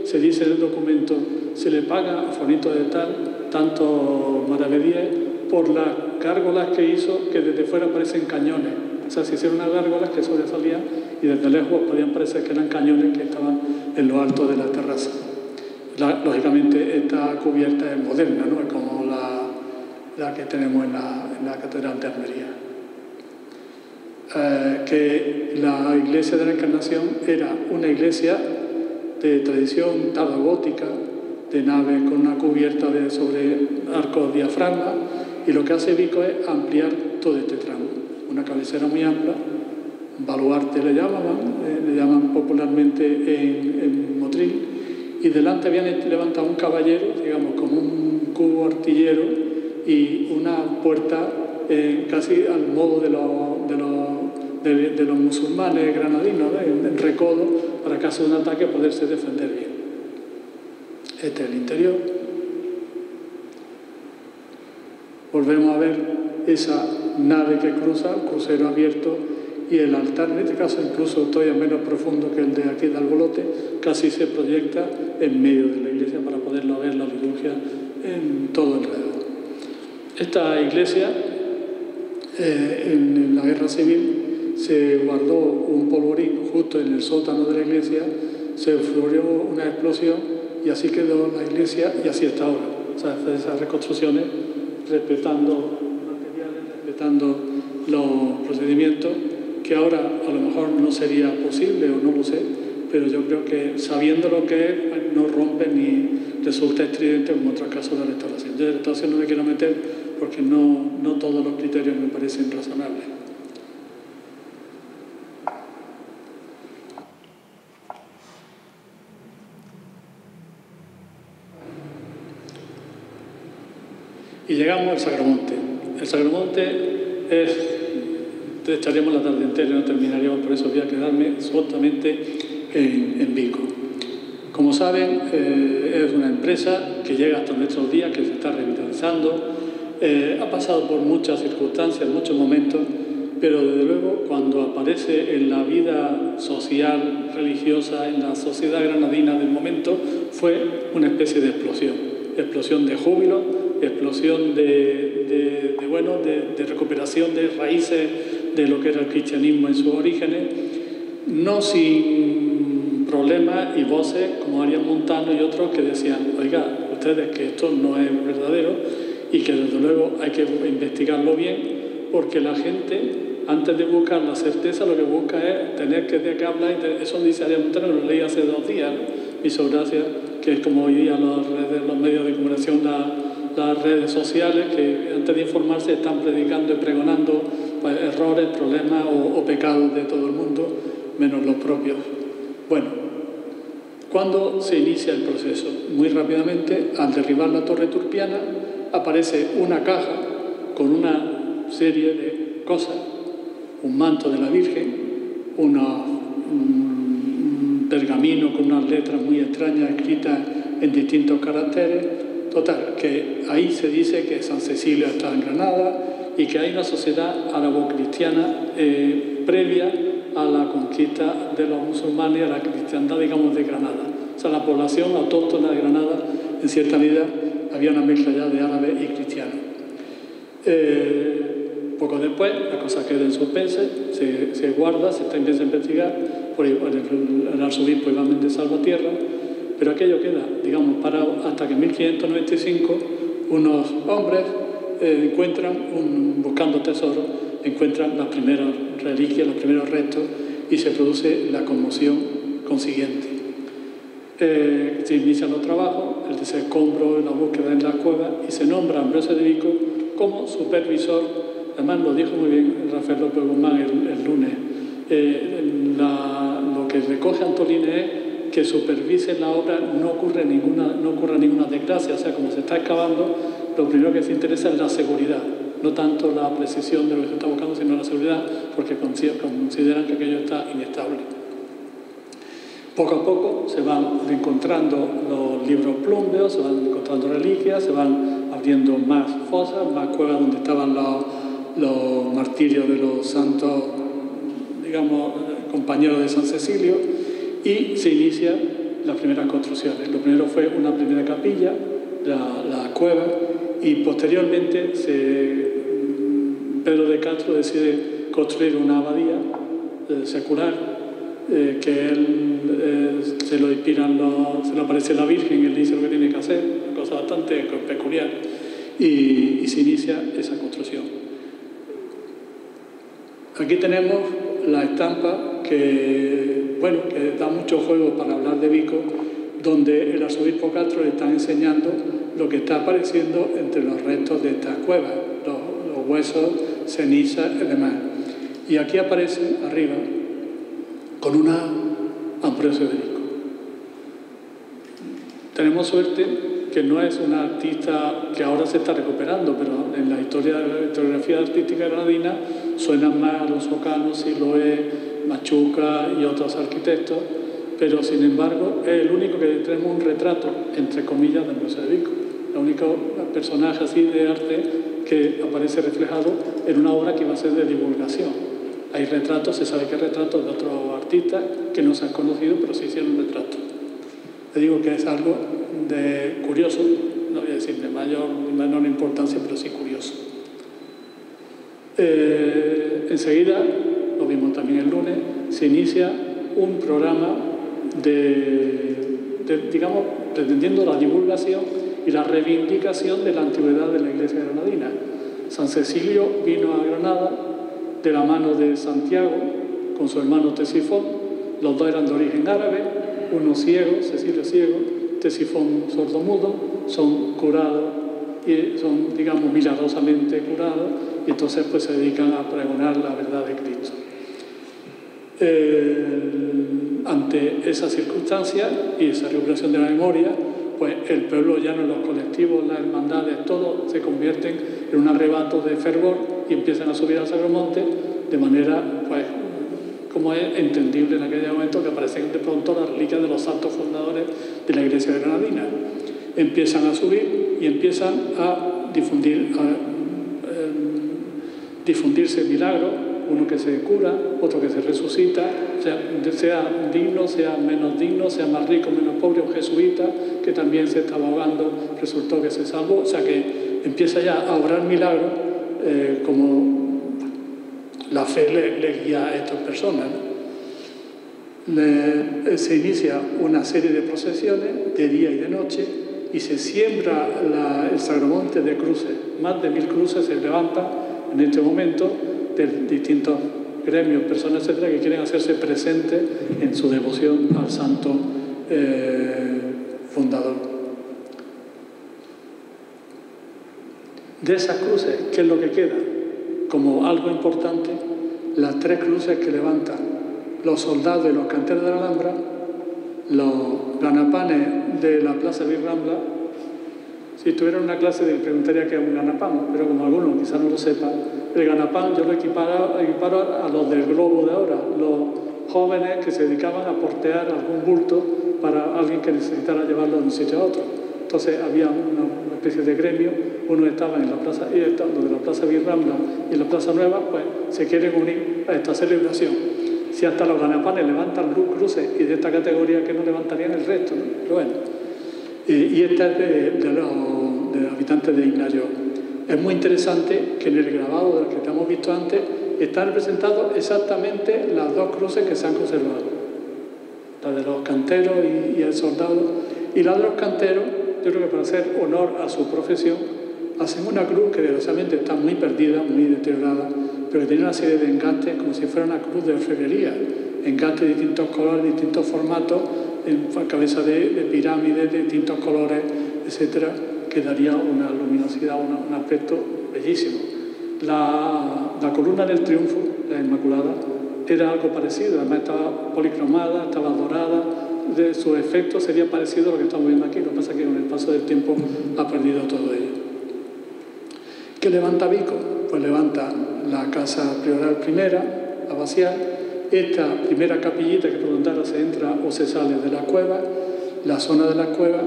se dice en el documento, se le paga a Fonito de Tal, tanto Maravedier, por las gárgolas que hizo, que desde fuera parecen cañones. O sea, se hicieron unas gárgolas que sobresalían y desde lejos podían parecer que eran cañones que estaban en lo alto de la terraza. Lógicamente, esta cubierta es moderna, ¿no? Es como la que tenemos en la Catedral de Almería. Que la iglesia de la Encarnación era una iglesia de tradición tardogótica, de naves con una cubierta sobre arcos diafragma, y lo que hace Vico es ampliar todo este tramo. Una cabecera muy amplia, baluarte le llaman popularmente en Motril, y delante habían levantado un caballero, digamos, como un cubo artillero, y una puerta casi al modo de los musulmanes granadinos, en recodo, para caso de un ataque poderse defender bien. Este es el interior. Volvemos a ver esa nave que cruza, el crucero abierto, y el altar, en este caso incluso todavía menos profundo que el de aquí de Albolote, casi se proyecta en medio de la iglesia para poderlo ver la liturgia en todo alrededor. Esta iglesia, en la guerra civil, se guardó un polvorín justo en el sótano de la iglesia, se florió una explosión y así quedó la iglesia y así está ahora. O sea, esas reconstrucciones respetando materiales, respetando los procedimientos, que ahora a lo mejor no sería posible o no lo sé, pero yo creo que sabiendo lo que es, no rompe ni resulta estridente como en otros casos de restauración. Yo de restauración no me quiero meter porque no todos los criterios me parecen razonables. Y llegamos al Sagramonte. El Sagramonte estaríamos la tarde entera y no terminaríamos, por eso voy a quedarme solamente en Vico. Como saben, es una empresa que llega hasta nuestros días, que se está revitalizando, ha pasado por muchas circunstancias, muchos momentos, pero desde luego cuando aparece en la vida social, religiosa, en la sociedad granadina del momento, fue una especie de explosión de júbilo, explosión de recuperación de raíces de lo que era el cristianismo en sus orígenes, no sin problemas y voces como Arias Montano y otros que decían, oiga, ustedes que esto no es verdadero y que desde luego hay que investigarlo bien, porque la gente, antes de buscar la certeza, lo que busca es tener que de qué hablar. Eso dice Arias Montano, lo leí hace 2 días, ¿no? Me hizo gracia, que es como hoy día los medios de comunicación, las redes sociales, que antes de informarse están predicando y pregonando pues, errores, problemas o pecados de todo el mundo, menos los propios. Bueno, ¿cuándo se inicia el proceso? Muy rápidamente, al derribar la torre turpiana, aparece una caja con una serie de cosas, un manto de la Virgen, un pergamino con unas letras muy extrañas escritas en distintos caracteres. Total, que ahí se dice que San Cecilio está en Granada y que hay una sociedad árabo-cristiana previa a la conquista de los musulmanes, a la cristiandad, digamos, de Granada. O sea, la población autóctona de Granada, en cierta medida, había una mezcla ya de árabes y cristianos. Poco después, la cosa queda en suspense, se guarda, se empieza a investigar por el arzobispo Iván Méndez Salvatierra, pero aquello queda, digamos, parado hasta que en 1595 unos hombres buscando tesoros, encuentran las primeras reliquias, los primeros restos, y se produce la conmoción consiguiente. Se inician los trabajos, el desescombro, la búsqueda en las cuevas, y se nombra a Ambrosio de Vico como supervisor. Además lo dijo muy bien Rafael López Guzmán el lunes. Lo que recoge Antolín es que supervise la obra, no ocurra ninguna desgracia. O sea, como se está excavando, lo primero que se interesa es la seguridad, no tanto la precisión de lo que se está buscando, sino la seguridad, porque consideran que aquello está inestable. Poco a poco se van encontrando los libros plúmbeos, se van encontrando reliquias, se van abriendo más fosas, más cuevas donde estaban los martirios de los santos, digamos, compañeros de San Cecilio, y se inician las primeras construcciones. Lo primero fue una primera capilla, la cueva, y posteriormente Pedro de Castro decide construir una abadía secular, que él se lo aparece la Virgen y él dice lo que tiene que hacer, una cosa bastante peculiar, y se inicia esa construcción. Aquí tenemos la estampa que da mucho juego para hablar de Vico, donde el arzobispo Castro le está enseñando lo que está apareciendo entre los restos de estas cuevas, los huesos, cenizas y demás. Y aquí aparece arriba con una Ambrosio de Vico. Tenemos suerte que no es una artista que ahora se está recuperando, pero en la historiografía artística granadina suenan más Alonso Cano, Siloé, Machuca y otros arquitectos, pero sin embargo es el único que tenemos un retrato, entre comillas, de Ambrosio de Vico, el único personaje así de arte que aparece reflejado en una obra que va a ser de divulgación. Hay retratos, se sabe que hay retratos de otros artistas que no se han conocido, pero se hicieron retratos. Te digo que es algo curioso, no voy a decir de mayor ni menor importancia, pero sí curioso. Enseguida, lo vimos también el lunes, se inicia un programa digamos, pretendiendo la divulgación y la reivindicación de la antigüedad de la Iglesia granadina. San Cecilio vino a Granada de la mano de Santiago con su hermano Tesifón. Los dos eran de origen árabe, uno ciego, Cecilio ciego, Tesifón sordomudo, son curados y son, digamos, milagrosamente curados, y entonces pues se dedican a pregonar la verdad de Cristo. Ante esa circunstancia y esa recuperación de la memoria, pues el pueblo llano, los colectivos, las hermandades, todo se convierten en un arrebato de fervor y empiezan a subir al Sagramonte de manera, pues, como es entendible en aquel momento, que aparecen de pronto las reliquias de los santos fundadores de la Iglesia granadina. Empiezan a subir y empiezan a difundirse milagros, uno que se cura, otro que se resucita, sea digno, sea menos digno, sea más rico, menos pobre, un jesuita que también se estaba ahogando, resultó que se salvó, o sea que empieza ya a obrar milagros como la fe le guía a estas personas, ¿no? Se inicia una serie de procesiones de día y de noche y se siembra el Sagramonte de cruces. Más de 1000 cruces se levantan en este momento de distintos gremios, personas, etcétera, que quieren hacerse presentes en su devoción al santo fundador. De esas cruces, ¿qué es lo que queda? Como algo importante, las 3 cruces que levantan los soldados y los canteros de la Alhambra, los ganapanes de la Plaza Virrambla. Si tuviera una clase le preguntaría qué es un ganapán, pero como algunos quizás no lo sepan, el ganapán yo lo equiparo a los del globo de ahora, los jóvenes que se dedicaban a portear algún bulto para alguien que necesitara llevarlo de un sitio a otro. Entonces había una especie de gremio, unos estaban en la plaza, los de la Plaza Virrambla y en la Plaza Nueva, pues se quieren unir a esta celebración. Si hasta los ganapanes levantan cruces y de esta categoría que no levantarían el resto, ¿no? Pero bueno. Y esta es de los habitantes de Ignario. Es muy interesante que en el grabado del que hemos visto antes están representados exactamente las 2 cruces que se han conservado. La de los canteros y el soldado. Y la de los canteros, yo creo que para hacer honor a su profesión, hacen una cruz que desgraciadamente está muy perdida, muy deteriorada, pero que tiene una serie de engastes como si fuera una cruz de orfebrería. Engastes de distintos colores, distintos formatos, en cabeza de pirámides de distintos colores, etcétera, que daría una luminosidad, un aspecto bellísimo. La columna del triunfo, la Inmaculada, era algo parecido, además estaba policromada, estaba dorada, de su efecto sería parecido a lo que estamos viendo aquí, lo que pasa es que con el paso del tiempo ha perdido todo ello. ¿Qué levanta Vico? Pues levanta la casa prioral primera, abacial, esta primera capillita que por donde ahora se entra o se sale de las cuevas, la zona de las cuevas,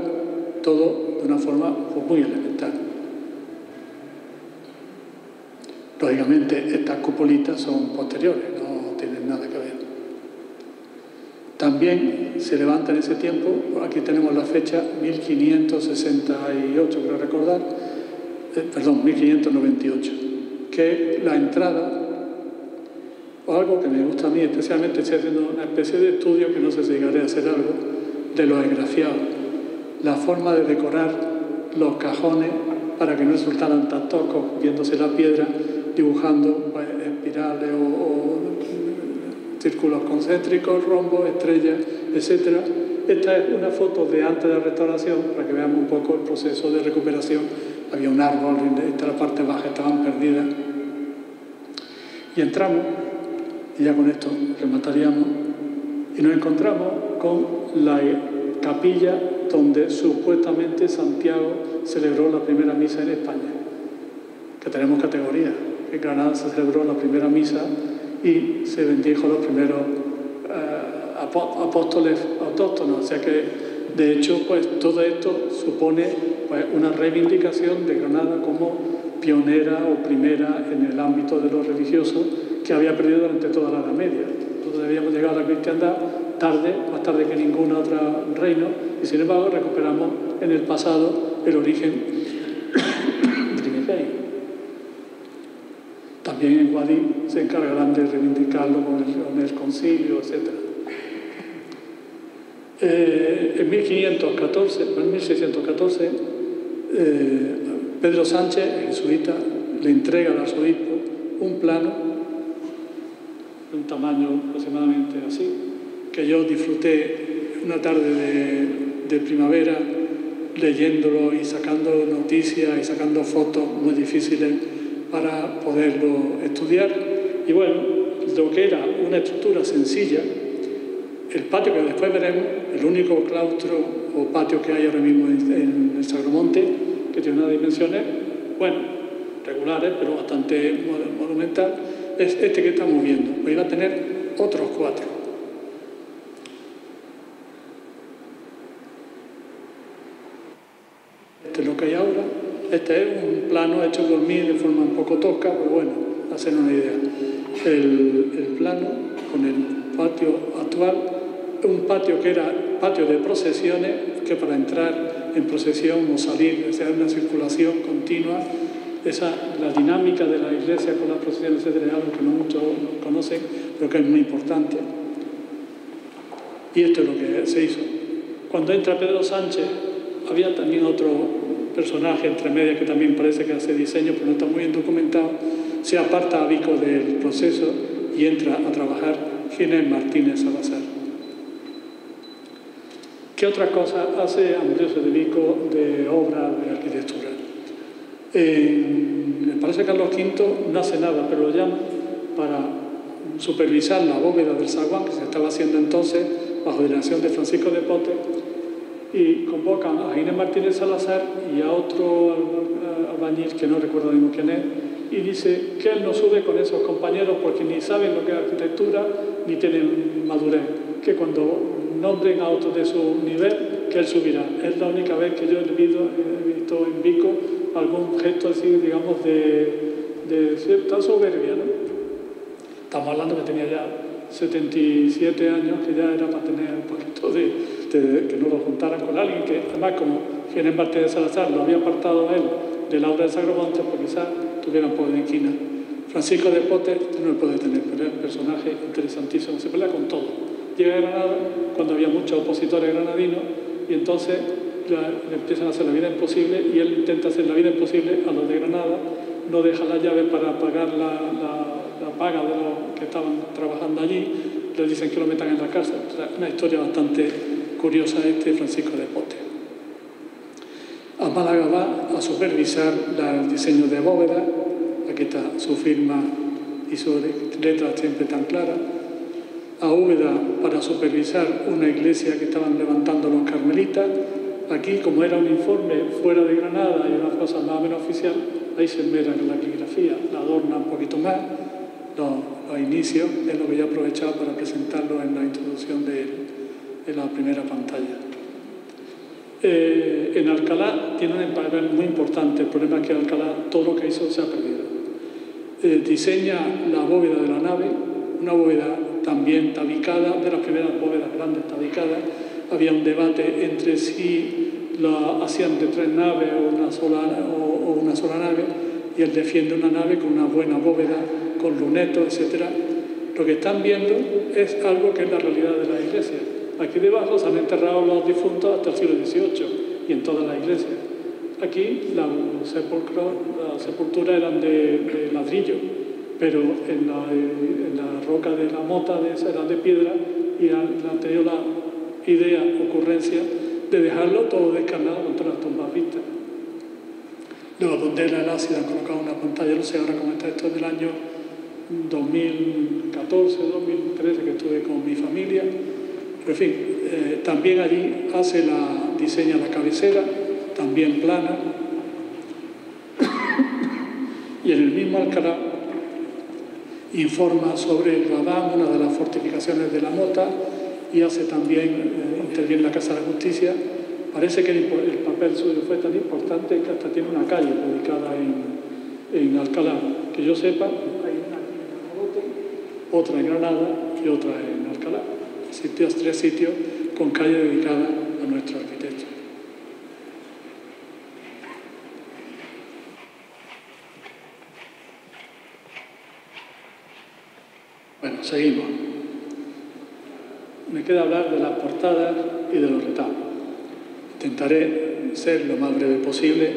todo de una forma pues, muy elemental. Lógicamente, estas cupolitas son posteriores, no tienen nada que ver. También se levanta en ese tiempo, aquí tenemos la fecha 1568, creo recordar, 1598, que la entrada, o algo que me gusta a mí especialmente, estoy haciendo una especie de estudio que no sé si llegaré a hacer algo, de los esgrafiados, la forma de decorar los cajones para que no resultaran tan toscos, viéndose la piedra, dibujando pues, espirales o círculos concéntricos, rombos, estrellas, etc. Esta es una foto de antes de la restauración, para que veamos un poco el proceso de recuperación. Había un árbol, esta la parte baja estaban perdidas. Y entramos, y ya con esto remataríamos, y nos encontramos con la capilla donde supuestamente Santiago celebró la primera misa en España, que tenemos categoría. En Granada se celebró la primera misa y se bendijo los primeros apóstoles autóctonos. O sea que, de hecho, pues todo esto supone pues, una reivindicación de Granada como pionera o primera en el ámbito de lo religioso que había perdido durante toda la Edad Media. Nosotros habíamos llegado a la cristiandad tarde, más tarde que ningún otro reino, y sin embargo recuperamos en el pasado el origen primigenio. También en Guadix se encargarán de reivindicarlo con el concilio, etc. En 1614, Pedro Sánchez, el jesuita, le entrega al arzobispo un plano de un tamaño aproximadamente así, que yo disfruté una tarde de primavera leyéndolo y sacando noticias y sacando fotos muy difíciles para poderlo estudiar. Y bueno, lo que era una estructura sencilla, el patio que después veremos, el único claustro o patio que hay ahora mismo en el Sagramonte, que tiene unas dimensiones, bueno, regulares, pero bastante monumental, es este que estamos viendo. Pues iba a tener otros 4. Este es lo que hay ahora. Este es un plano hecho por mí de forma un poco tosca, pero bueno, hacer una idea. el plano con el patio actual, un patio que era patio de procesiones, que para entrar en procesión o salir, o sea, una circulación continua, la dinámica de la iglesia con las procesiones es algo que no muchos conocen, pero que es muy importante. Y esto es lo que se hizo. Cuando entra Pedro Sánchez, había también otro personaje entre medias que también parece que hace diseño, pero no está muy bien documentado. Se aparta a Vico del proceso y entra a trabajar Ginés Martínez Salazar. ¿Qué otra cosa hace Ambrosio de Vico de obra de arquitectura? Me parece que Carlos V no hace nada, pero lo llama para supervisar la bóveda del zaguán que se estaba haciendo entonces bajo dirección de Francisco de Pote, y convocan a Ginés Martínez Salazar y a otro albañil que no recuerdo mismo quién es, y dice que él no sube con esos compañeros porque ni saben lo que es arquitectura ni tienen madurez, que cuando nombren a otro de su nivel, que él subirá. Es la única vez que yo he visto en Vico algún gesto así, digamos, de cierta soberbia, ¿no? Estamos hablando que tenía ya 77 años, que ya era para tener un poquito de que no lo juntaran con alguien, que además como Ginés Martínez Salazar lo había apartado a él de la obra de Sagramonte, pues quizás tuviera un poco de inquina. Francisco de Pote no lo puede tener, pero es un personaje interesantísimo, se pelea con todo. Llega a Granada cuando había muchos opositores granadinos y entonces le empiezan a hacer la vida imposible y él intenta hacer la vida imposible a los de Granada, no deja las llaves para pagar la paga de los que estaban trabajando allí, les dicen que lo metan en la cárcel. O sea, una historia bastante curiosa Francisco de Pote. A Málaga va a supervisar el diseño de bóveda, aquí está su firma y su letra siempre tan clara. A Úbeda para supervisar una iglesia que estaban levantando los carmelitas. Aquí, como era un informe fuera de Granada y una cosa más o menos oficial, ahí se esmera en la caligrafía, la adorna un poquito más, los inicios, es lo que yo he aprovechado para presentarlo en la introducción de la primera pantalla. En Alcalá tiene un papel muy importante, el problema es que Alcalá todo lo que hizo se ha perdido. Diseña la bóveda de la nave, una bóveda también tabicada, de las primeras bóvedas grandes tabicadas. Había un debate entre si la hacían de 3 naves o una sola nave, y él defiende una nave con una buena bóveda, con lunetos, etc. Lo que están viendo es algo que es la realidad de la iglesia. Aquí debajo se han enterrado los difuntos hasta el siglo XVIII y en toda la iglesia. Aquí las sepulturas eran de ladrillo, pero en la roca de la mota de esa eran de piedra, y han tenido la idea, ocurrencia, de dejarlo todo descarnado con todas las tumbas vistas. Luego, donde era el ácido, han colocado una pantalla, no sé ahora cómo está, esto es del año 2014, 2013, que estuve con mi familia. Pero, en fin, también allí diseña la cabecera, también plana. Y en el mismo Alcalá informa sobre el Radán, una de las fortificaciones de la Mota, y hace también, interviene en la Casa de la Justicia. Parece que el papel suyo fue tan importante que hasta tiene una calle dedicada en Alcalá. Que yo sepa, hay una aquí en Mogote, otra en Granada y otra en Alcalá. 3 sitios con calle dedicada a nuestro arquitecto. Bueno, seguimos. Me queda hablar de las portadas y de los retablos. Intentaré ser lo más breve posible.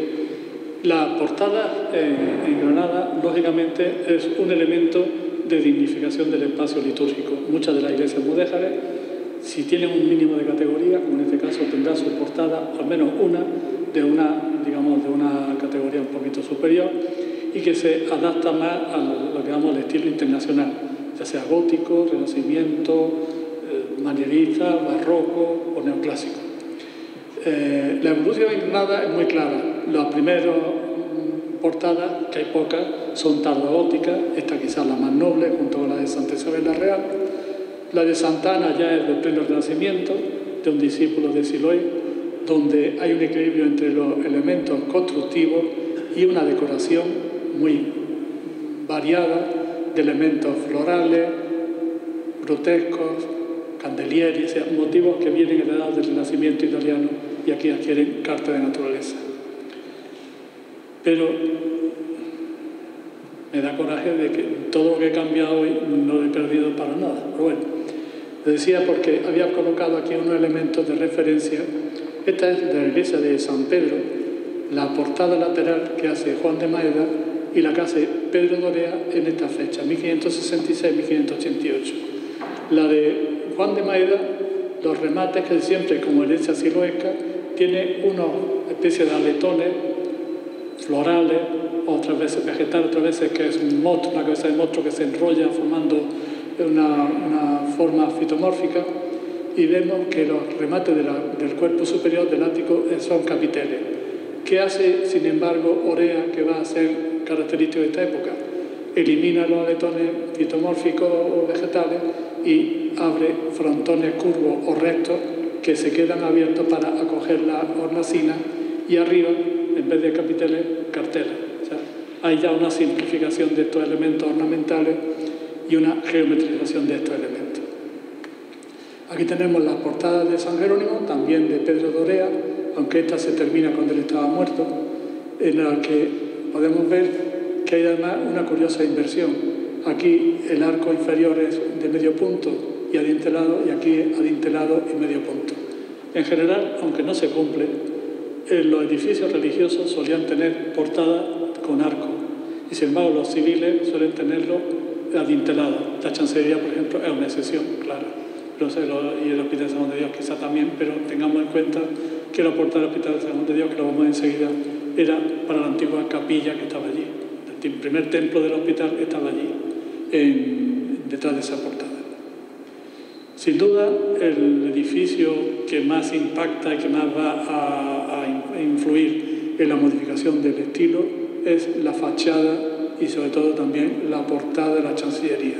La portada en Granada, lógicamente, es un elemento de dignificación del espacio litúrgico. Muchas de las iglesias mudéjares, si tienen un mínimo de categoría, como en este caso tendrá su portada, al menos una, de una categoría un poquito superior, y que se adapta más al estilo internacional, ya sea gótico, renacimiento, manierista, barroco o neoclásico. La evolución en Granada es muy clara. Las primeras portadas, que hay pocas, son tardogóticas, esta quizás la más noble, junto con la de Santa Isabel la Real. La de Santa Ana ya es del pleno Renacimiento, de un discípulo de Siloé, donde hay un equilibrio entre los elementos constructivos y una decoración muy variada de elementos florales, grotescos, candelieri, o sea, motivos que vienen heredados del Renacimiento italiano y aquí adquieren carta de naturaleza. Pero me da coraje de que todo lo que he cambiado hoy no lo he perdido para nada. Pero bueno, lo decía porque había colocado aquí unos elementos de referencia. Esta es de la iglesia de San Pedro, la portada lateral que hace Juan de Maeda y la que hace Pedro Dorea en esta fecha, 1566-1588. La de Juan de Maeda, los remates que siempre, como herencia siloesca, tiene una especie de aletones florales, otras veces vegetales, otras veces que es un monstruo, una cabeza de monstruo que se enrolla formando una forma fitomórfica, y vemos que los remates del cuerpo superior del ático son capiteles. ¿Qué hace, sin embargo, Orea, que va a ser característico de esta época? Elimina los aletones fitomórficos o vegetales y abre frontones curvos o rectos que se quedan abiertos para acoger la hornacina, y arriba, en vez de capiteles, cartelas. O sea, hay ya una simplificación de estos elementos ornamentales y una geometrización de estos elementos. Aquí tenemos las portadas de San Jerónimo, también de Pedro Dorea, aunque esta se termina cuando él estaba muerto, en la que podemos ver que hay además una curiosa inversión. Aquí el arco inferior es de medio punto y adintelado, y aquí adintelado y medio punto. En general, aunque no se cumple, los edificios religiosos solían tener portada con arco, y sin embargo los civiles suelen tenerlo adintelado. La chancillería, por ejemplo, es una excepción, claro. Y el Hospital de San Juan de Dios quizá también, pero tengamos en cuenta que la portada del Hospital de San Juan de Dios, que lo vamos a ver enseguida, era para la antigua capilla que estaba allí. El primer templo del hospital estaba allí, detrás de esa portada. Sin duda, el edificio que más impacta y que más va a influir en la modificación del estilo es la fachada y sobre todo también la portada de la Chancillería.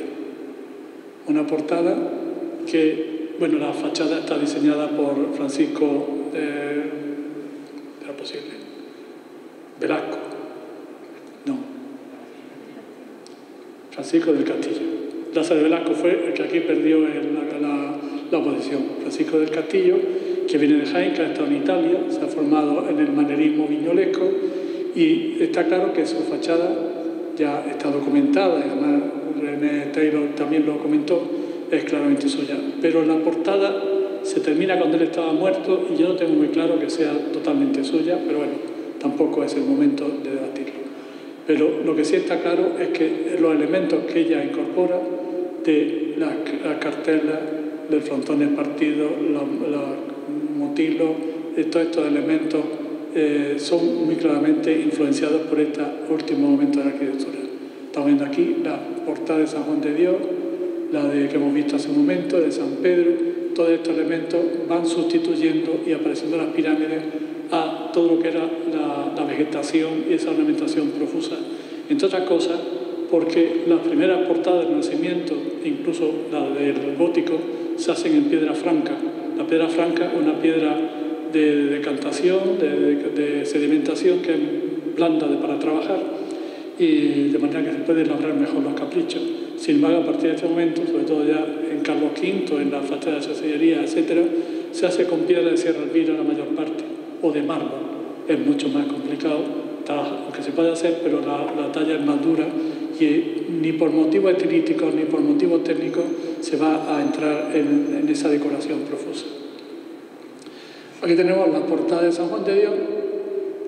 Una portada que, bueno, la fachada está diseñada por Francisco, ¿era posible? Velasco. No. Francisco del Castillo. Lázaro de Velasco fue el que aquí perdió la oposición. Francisco del Castillo, que viene de Jaén, que ha estado en Italia, se ha formado en el manerismo viñolesco, y está claro que su fachada ya está documentada, y además René Taylor también lo comentó, es claramente suya. Pero la portada se termina cuando él estaba muerto, y yo no tengo muy claro que sea totalmente suya, pero bueno, tampoco es el momento de debatirlo. Pero lo que sí está claro es que los elementos que ella incorpora de las cartelas, del frontones partidos, los motilos, todos estos elementos son muy claramente influenciados por este último momento de la arquitectura. Estamos viendo aquí la portada de San Juan de Dios, la que hemos visto hace un momento, de San Pedro. Todos estos elementos van sustituyendo y apareciendo las pirámides a todo lo que era la vegetación y esa ornamentación profusa. Entre otras cosas, porque las primeras portadas del Renacimiento, incluso la del gótico, se hacen en piedra franca. La piedra franca es una piedra de decantación, de sedimentación, que es blanda para trabajar, y de manera que se pueden lograr mejor los caprichos. Sin embargo, a partir de este momento, sobre todo ya en Carlos V, en la fachada de Chancillería, etc., se hace con piedra de Sierra Elvira la mayor parte, o de mármol. Es mucho más complicado, aunque se puede hacer, pero la talla es más dura, y ni por motivos estilísticos ni por motivos técnicos se va a entrar en esa decoración profusa. Aquí tenemos la portada de San Juan de Dios,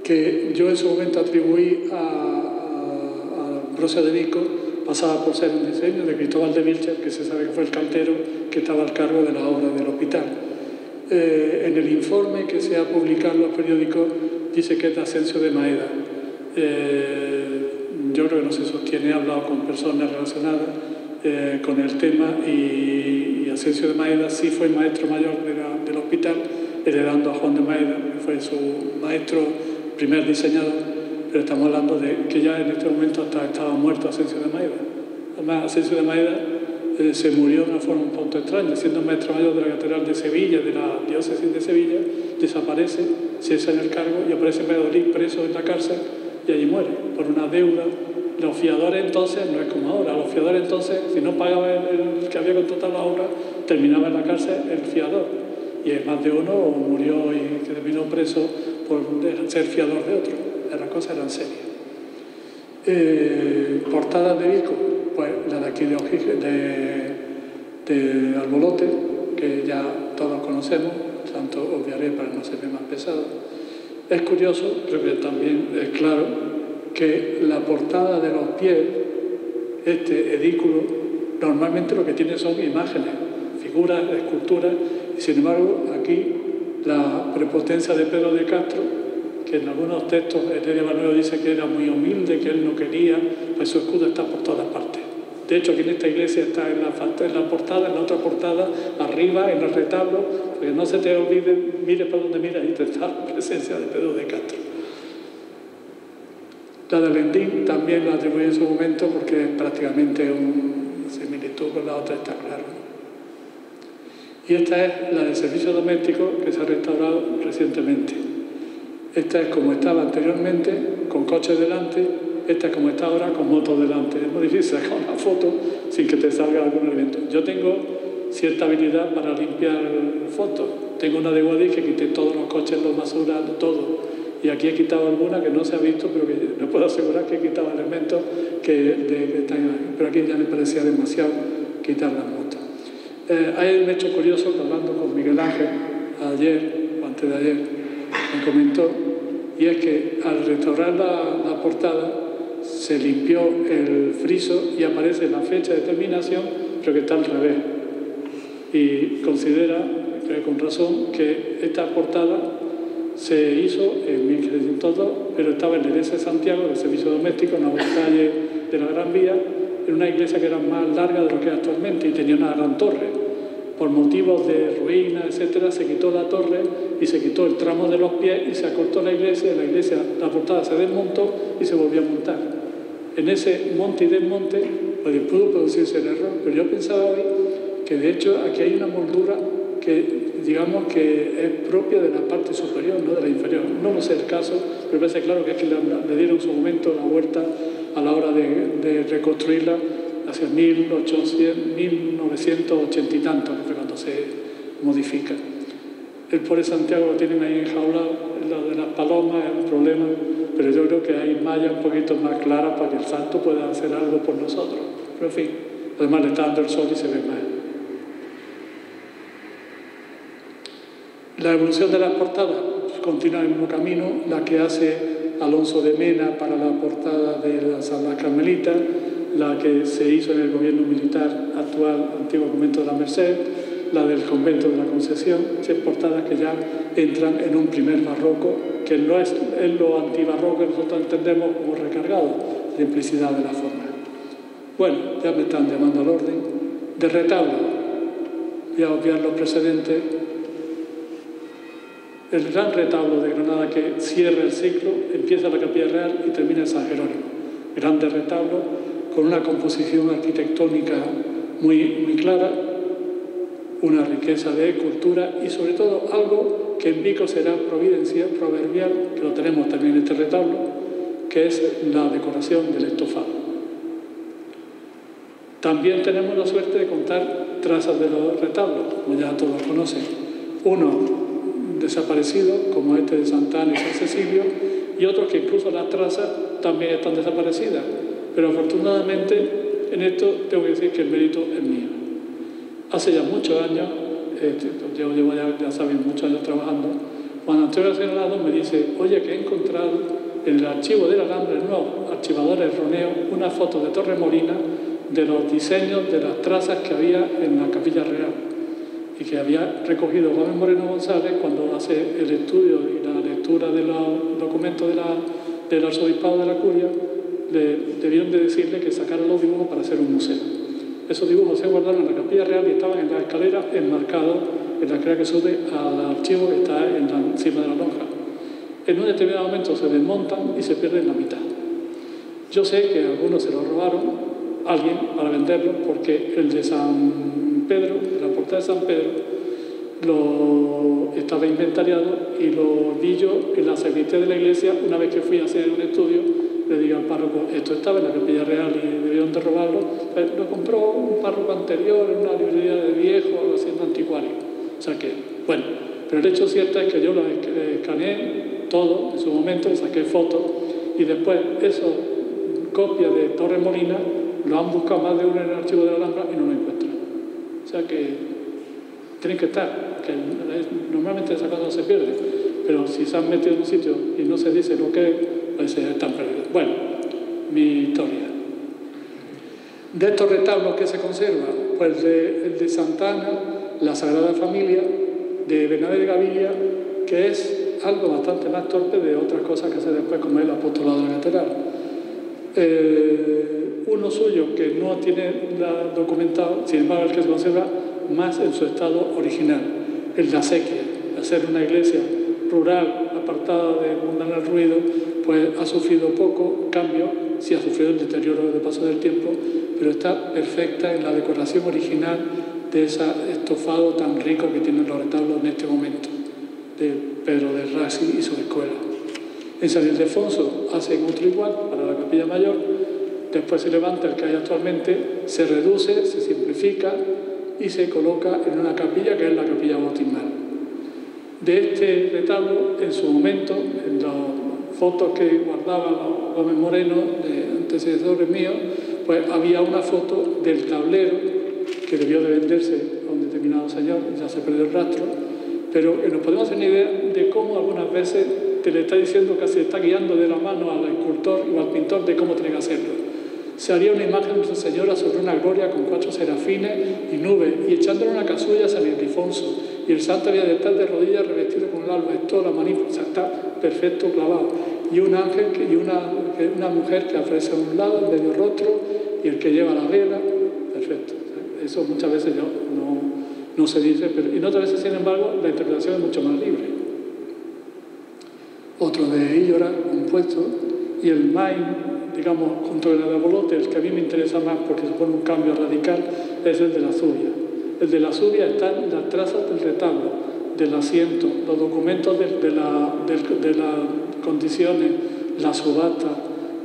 que yo en su momento atribuí a Ambrosio de Vico, pasaba por ser un diseño de Cristóbal de Vilches, que se sabe que fue el cantero que estaba al cargo de la obra del hospital. En el informe que se ha publicado en los periódicos dice que es de Asensio de Maeda. Yo creo que no se sostiene, he hablado con personas relacionadas con el tema, y Asensio de Maeda sí fue maestro mayor del hospital, heredando a Juan de Maeda, que fue su maestro, primer diseñador, pero estamos hablando de que ya en este momento hasta estaba muerto Asensio de Maeda. Además, Asensio de Maeda se murió de una forma un poco extraña, siendo maestro mayor de la Catedral de Sevilla, de la diócesis de Sevilla, desaparece, cesa en el cargo y aparece en Valladolid preso en la cárcel, y allí muere por una deuda los fiadores entonces no es como ahora. Los fiadores entonces, si no pagaba el que había contratado la obra, terminaba en la cárcel el fiador. Y más de uno murió y terminó preso por ser fiador de otro. Las cosas eran serias. Portadas de discos, pues la de aquí de Albolote, que ya todos conocemos, tanto obviaré para no serme más pesado. Es curioso, creo que también es claro, que la portada de los pies, este edículo, normalmente lo que tiene son imágenes, figuras, esculturas, y sin embargo aquí la prepotencia de Pedro de Castro, que en algunos textos Heredia Manuel dice que era muy humilde, que él no quería, pues su escudo está por todas partes. De hecho, aquí en esta iglesia está en la portada, en la otra portada, arriba, en el retablo, porque no se te olvide, mire por donde mira, ahí está la presencia de Pedro de Castro. La de Lendín también la atribuye en su momento porque es prácticamente una similitud con la otra, está claro. Y esta es la del servicio doméstico que se ha restaurado recientemente. Esta es como estaba anteriormente, con coches delante. Esta es como está ahora, con motos delante. Es muy difícil sacar una foto sin que te salga algún elemento. Yo tengo cierta habilidad para limpiar fotos. Tengo una de Guadix que quité todos los coches, los basuras, todo. Y aquí he quitado alguna que no se ha visto, pero que no puedo asegurar que he quitado elementos que están ahí. Pero aquí ya me parecía demasiado quitar las motos. Hay un hecho curioso que hablando con Miguel Ángel ayer o antes de ayer me comentó, y es que al restaurar la portada se limpió el friso y aparece la fecha de terminación, pero que está al revés. Y considera, creo con razón, que esta portada se hizo en 1702, pero estaba en la iglesia de Santiago, del servicio doméstico, en la calle de la Gran Vía, en una iglesia que era más larga de lo que es actualmente y tenía una gran torre. Por motivos de ruina, etcétera, se quitó la torre y se quitó el tramo de los pies y se acortó la iglesia, la portada se desmontó y se volvió a montar. En ese monte y desmonte pues, pudo producirse el error, pero yo pensaba hoy que de hecho aquí hay una moldura que digamos que es propia de la parte superior, no de la inferior. No lo sé el caso, pero parece claro que es que le dieron en su momento la vuelta a la hora de reconstruirla hacia 1980 y tanto, que fue cuando se modifica. El Pobre Santiago lo tienen ahí enjaulado, lo de las palomas es un problema, pero yo creo que hay mallas un poquito más claras para que el santo pueda hacer algo por nosotros. Pero en fin, además le está dando el sol y se ve más. La evolución de las portadas continúa en el mismo camino, la que hace Alonso de Mena para la portada de la Sala Carmelita, la que se hizo en el gobierno militar actual, antiguo convento de la Merced, la del convento de la Concesión, son portadas que ya entran en un primer barroco, que no es lo antibarroco que nosotros entendemos como recargado, la simplicidad de la forma. Bueno, ya me están llamando al orden. De retablo, voy a obviar los precedentes. El gran retablo de Granada que cierra el ciclo, empieza la Capilla Real y termina en San Jerónimo. Grande retablo, con una composición arquitectónica muy clara, una riqueza de cultura y sobre todo algo que en Vico será proverbial, que lo tenemos también en este retablo, que es la decoración del estofado. También tenemos la suerte de contar trazas de los retablos, como ya todos conocen. Uno desaparecido, como este de Santa Ana y San Cecilio, y otros que incluso las trazas también están desaparecidas. Pero afortunadamente en esto tengo que decir que el mérito es mío. Hace ya muchos años, yo llevo ya saben, muchos años trabajando, Juan Antonio Señalado me dice, oye, que he encontrado en el archivo de la Alhambra, en unos archivadores erróneos, una foto de Torremolina de los diseños de las trazas que había en la Capilla Real y que había recogido Gómez Moreno González cuando hace el estudio y la lectura de los documentos del arzobispado de la Curia. Debieron de decirle que sacaran los dibujos para hacer un museo. Esos dibujos se guardaron en la Capilla Real y estaban en la escalera enmarcados en la escalera que sube al archivo que está encima de la lonja. En un determinado momento se desmontan y se pierden la mitad. Yo sé que algunos se lo robaron, alguien, para venderlo, porque el de San Pedro, la portada de San Pedro, estaba inventariado y lo vi yo en la sacristía de la iglesia una vez que fui a hacer un estudio le diga al párroco, esto estaba en la Capilla Real y debieron de robarlo, pues lo compró un párroco anterior en una librería de viejo o algo así, un anticuario. O sea que, bueno, pero el hecho cierto es que yo lo escaneé todo en su momento, le saqué fotos y después eso, copias de Torremolinos, lo han buscado más de uno en el archivo de la Alhambra y no lo encuentran. O sea que tienen que estar, porque normalmente esas cosas no se pierden, pero si se han metido en un sitio y no se dice lo que es, pues están perdidos. Bueno, mi historia. De estos retablos que se conservan, pues el de Santa Ana, la Sagrada Familia, de Bernabé de Gavilla, que es algo bastante más torpe de otras cosas que hace después, como el apostolado de la catedral. Uno suyo que no tiene documentado, sin embargo el que se conserva más en su estado original, el de Acequia, hacer una iglesia rural apartada del mundanal ruido, pues ha sufrido poco cambio, sí ha sufrido el deterioro de paso del tiempo, pero está perfecta en la decoración original de ese estofado tan rico que tienen los retablos en este momento, de Pedro de Rasi y su escuela. En San Ildefonso hacen otro igual para la capilla mayor, después se levanta el que hay actualmente, se reduce, se simplifica y se coloca en una capilla que es la capilla bautismal. De este retablo, en su momento, en las fotos que guardaba Gómez Moreno, de antecesores míos, pues había una foto del tablero que debió de venderse a un determinado señor, ya se perdió el rastro, pero nos podemos hacer una idea de cómo algunas veces te le está diciendo que se está guiando de la mano al escultor o al pintor de cómo tiene que hacerlo. Se haría una imagen de Nuestra Señora sobre una gloria con 4 serafines y nubes, y echándole una casulla a San Ildefonso, y el santo había de estar de rodillas revestido con el alba, esto la manita, o sea, está perfecto clavado. Y un ángel y una mujer que aparece a un lado, el medio rostro, y el que lleva la vela, perfecto. Eso muchas veces no se dice, pero en otras veces, sin embargo, la interpretación es mucho más libre. Otro de Illora, compuesto, y el Main, digamos, junto con el de Bolote, el que a mí me interesa más porque supone un cambio radical, es el de la Zubia. El de la Zubia están las trazas del retablo, del asiento, los documentos de las condiciones, la subasta,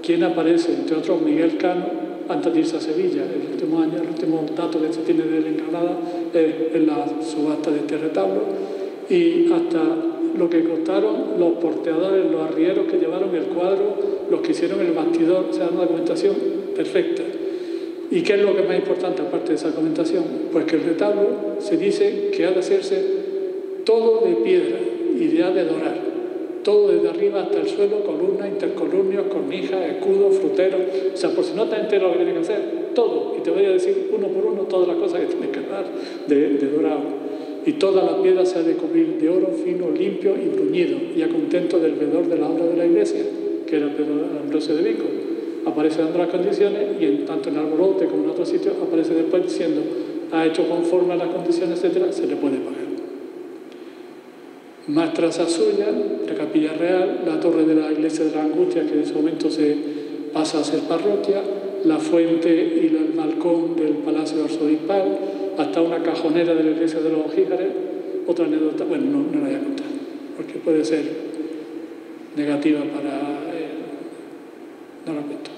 quién aparece, entre otros Miguel Cano, antes de irse a Sevilla. El último dato que se tiene de él en Granada es la subasta de este retablo, y hasta lo que costaron los porteadores, los arrieros que llevaron el cuadro, los que hicieron el bastidor, o sea, una documentación perfecta. ¿Y qué es lo que es más importante aparte de esa documentación? Pues que el retablo se dice que ha de hacerse todo de piedra y de dorar, todo desde arriba hasta el suelo, columnas, intercolumnios, cornijas, escudos, fruteros, o sea, por si no te entero lo que tienes que hacer, todo, y te voy a decir uno por uno todas las cosas que tienes que dar de dorado. Y toda la piedra se ha de cubrir de oro fino, limpio y bruñido, y a contento del veedor de la obra de la iglesia, que era Pedro Ambrosio de Vico. Aparece dando las condiciones, y tanto en Arbolote como en otros sitios aparece después diciendo, ha hecho conforme a las condiciones, etcétera, se le puede pagar. Más trazas suyas, la Capilla Real, la torre de la iglesia de la Angustia, que en ese momento se pasa a ser parroquia, la fuente y el balcón del Palacio Arzobispal, hasta una cajonera de la iglesia de los Ojíjares. Otra anécdota, bueno, no la voy a contar, porque puede ser negativa para... no la cuento.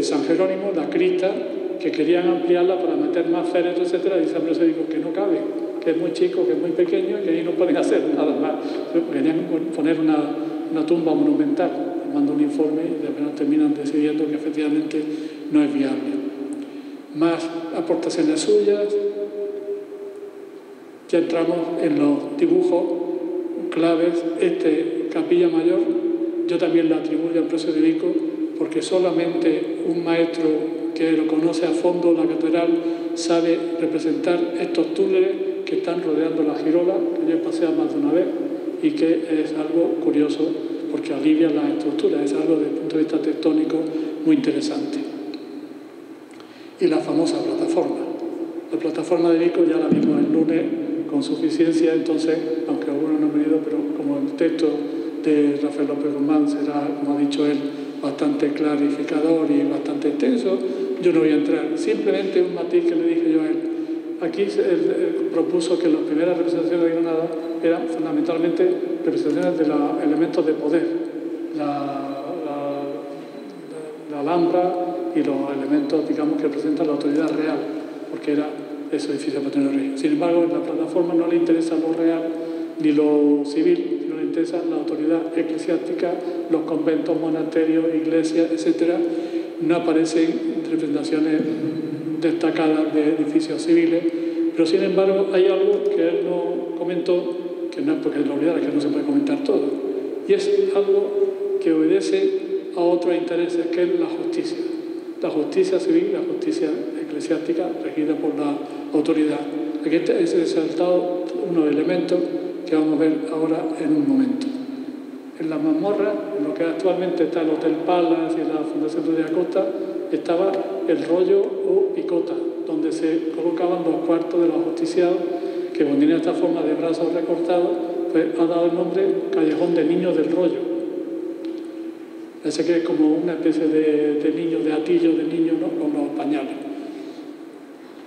San Jerónimo, la cripta, que querían ampliarla para meter más féretros, etcétera, y San José dijo que no cabe, que es muy chico, que es muy pequeño y que ahí no pueden hacer nada más. Querían poner una tumba monumental, manda un informe y de verdad terminan decidiendo que efectivamente no es viable. Más aportaciones suyas. Ya entramos en los dibujos claves. Capilla Mayor, yo también la atribuyo a Ambrosio de Vico, porque solamente un maestro que lo conoce a fondo la catedral sabe representar estos túneles que están rodeando la girola, que yo he paseado más de una vez, y que es algo curioso porque alivia la estructura, es algo desde el punto de vista tectónico muy interesante. Y la famosa plataforma. La plataforma de Vico ya la vimos el lunes con suficiencia, entonces, aunque algunos no han venido, pero como el texto de Rafael López Guzmán será, como ha dicho él, bastante clarificador y bastante extenso, yo no voy a entrar. Simplemente un matiz que le dije yo a él. Aquí él propuso que las primeras representaciones de Granada eran fundamentalmente representaciones de los elementos de poder. La la Alhambra y los elementos, digamos, que representan la autoridad real, porque era ese edificio patrimonio religioso. Sin embargo, en la plataforma no le interesa lo real ni lo civil, no le interesa la autoridad eclesiástica, los conventos, monasterios, iglesias, etc. No aparecen representaciones destacadas de edificios civiles, pero sin embargo hay algo que él no comentó, que no es porque lo olvidara, que no se puede comentar todo, y es algo que obedece a otros intereses, que es la justicia civil, la justicia eclesiástica regida por la autoridad. Aquí he resaltado unos elementos que vamos a ver ahora en un momento. En la mazmorra, en lo que actualmente está el Hotel Palace y la Fundación de Acosta, estaba el rollo o picota, donde se colocaban los cuartos de los ajusticiados, que cuando tiene esta forma de brazos recortados, pues ha dado el nombre Callejón de Niños del Rollo. Ese que es como una especie de niño, de atillo de niño, ¿no?, con los pañales.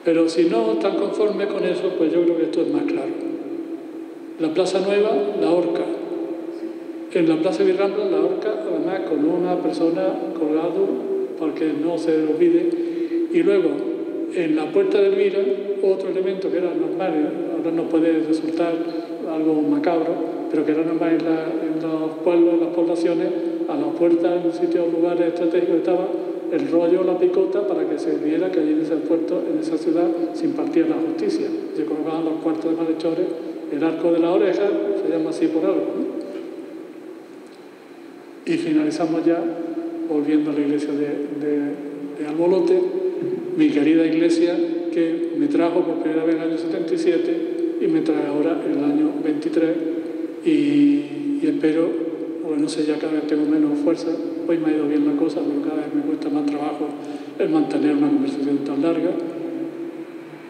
Pero si no están conformes con eso, pues yo creo que esto es más claro. La Plaza Nueva, la horca. En la Plaza Virrambla, la horca, además con una persona colgado, porque no se olvide. Y luego, en la Puerta de Elvira, otro elemento que era normal, ahora nos puede resultar algo macabro, pero que era normal en los pueblos, en las poblaciones, a las puertas, en sitios, lugares estratégicos, estaba el rollo, la picota, para que se viera que allí en ese puerto, en esa ciudad, se impartía la justicia. Se colocaban los cuartos de malhechores, el arco de la oreja, se llama así por algo, ¿no? Y finalizamos ya, volviendo a la iglesia de Albolote, mi querida iglesia, que me trajo por primera vez en el año 77 y me trae ahora en el año 23, y espero, bueno, no sé, ya cada vez tengo menos fuerza. Hoy me ha ido bien la cosa, pero cada vez me cuesta más trabajo el mantener una conversación tan larga.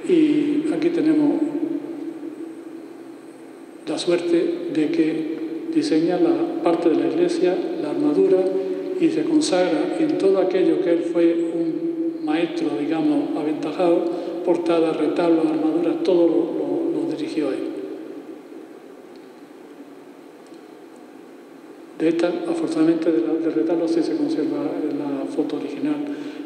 Y aquí tenemos la suerte de que diseña la parte de la iglesia, la armadura, y se consagra en todo aquello que él fue un maestro, digamos, aventajado, portadas, retablos, armaduras, todo lo dirigió él. De esta, afortunadamente, del retablo sí se conserva en la foto original,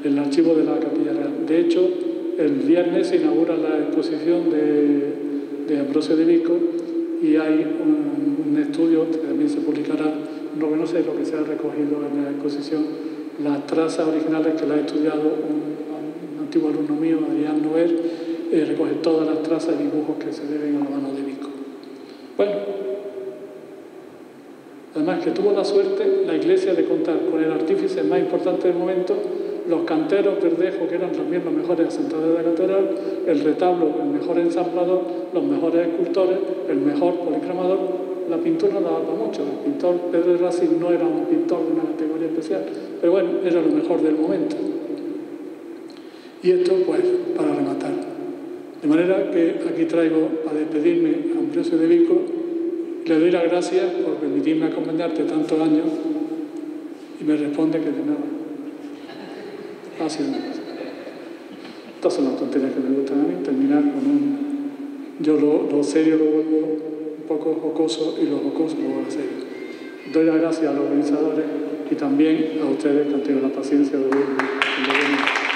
en el archivo de la Capilla Real. De hecho, el viernes se inaugura la exposición de Ambrosio de Vico, y hay un estudio que también se publicará, no sé lo que se ha recogido en la exposición, las trazas originales que la ha estudiado un antiguo alumno mío, Adrián Noer, recoge todas las trazas y dibujos que se deben a la mano de Vico. Bueno, además que tuvo la suerte la iglesia de contar con el artífice más importante del momento, los canteros Verdejo, que eran también los mejores asentadores de la catedral, el retablo, el mejor ensamblador, los mejores escultores, el mejor policromador. La pintura no daba para mucho. El pintor Pedro de Racing no era un pintor de una categoría especial, pero bueno, era lo mejor del momento. Y esto, pues, para rematar. De manera que aquí traigo, para despedirme, a Ambrosio de Vico. Le doy las gracias por permitirme acompañarte tantos años, y me responde que de nada. Ha sido una cosa. Estas son las tonterías que me gustan a mí, terminar con yo lo serio lo vuelvo un poco jocoso, y lo jocoso lo vuelvo a serio. Doy las gracias a los organizadores y también a ustedes que han tenido la paciencia de verme. Gracias.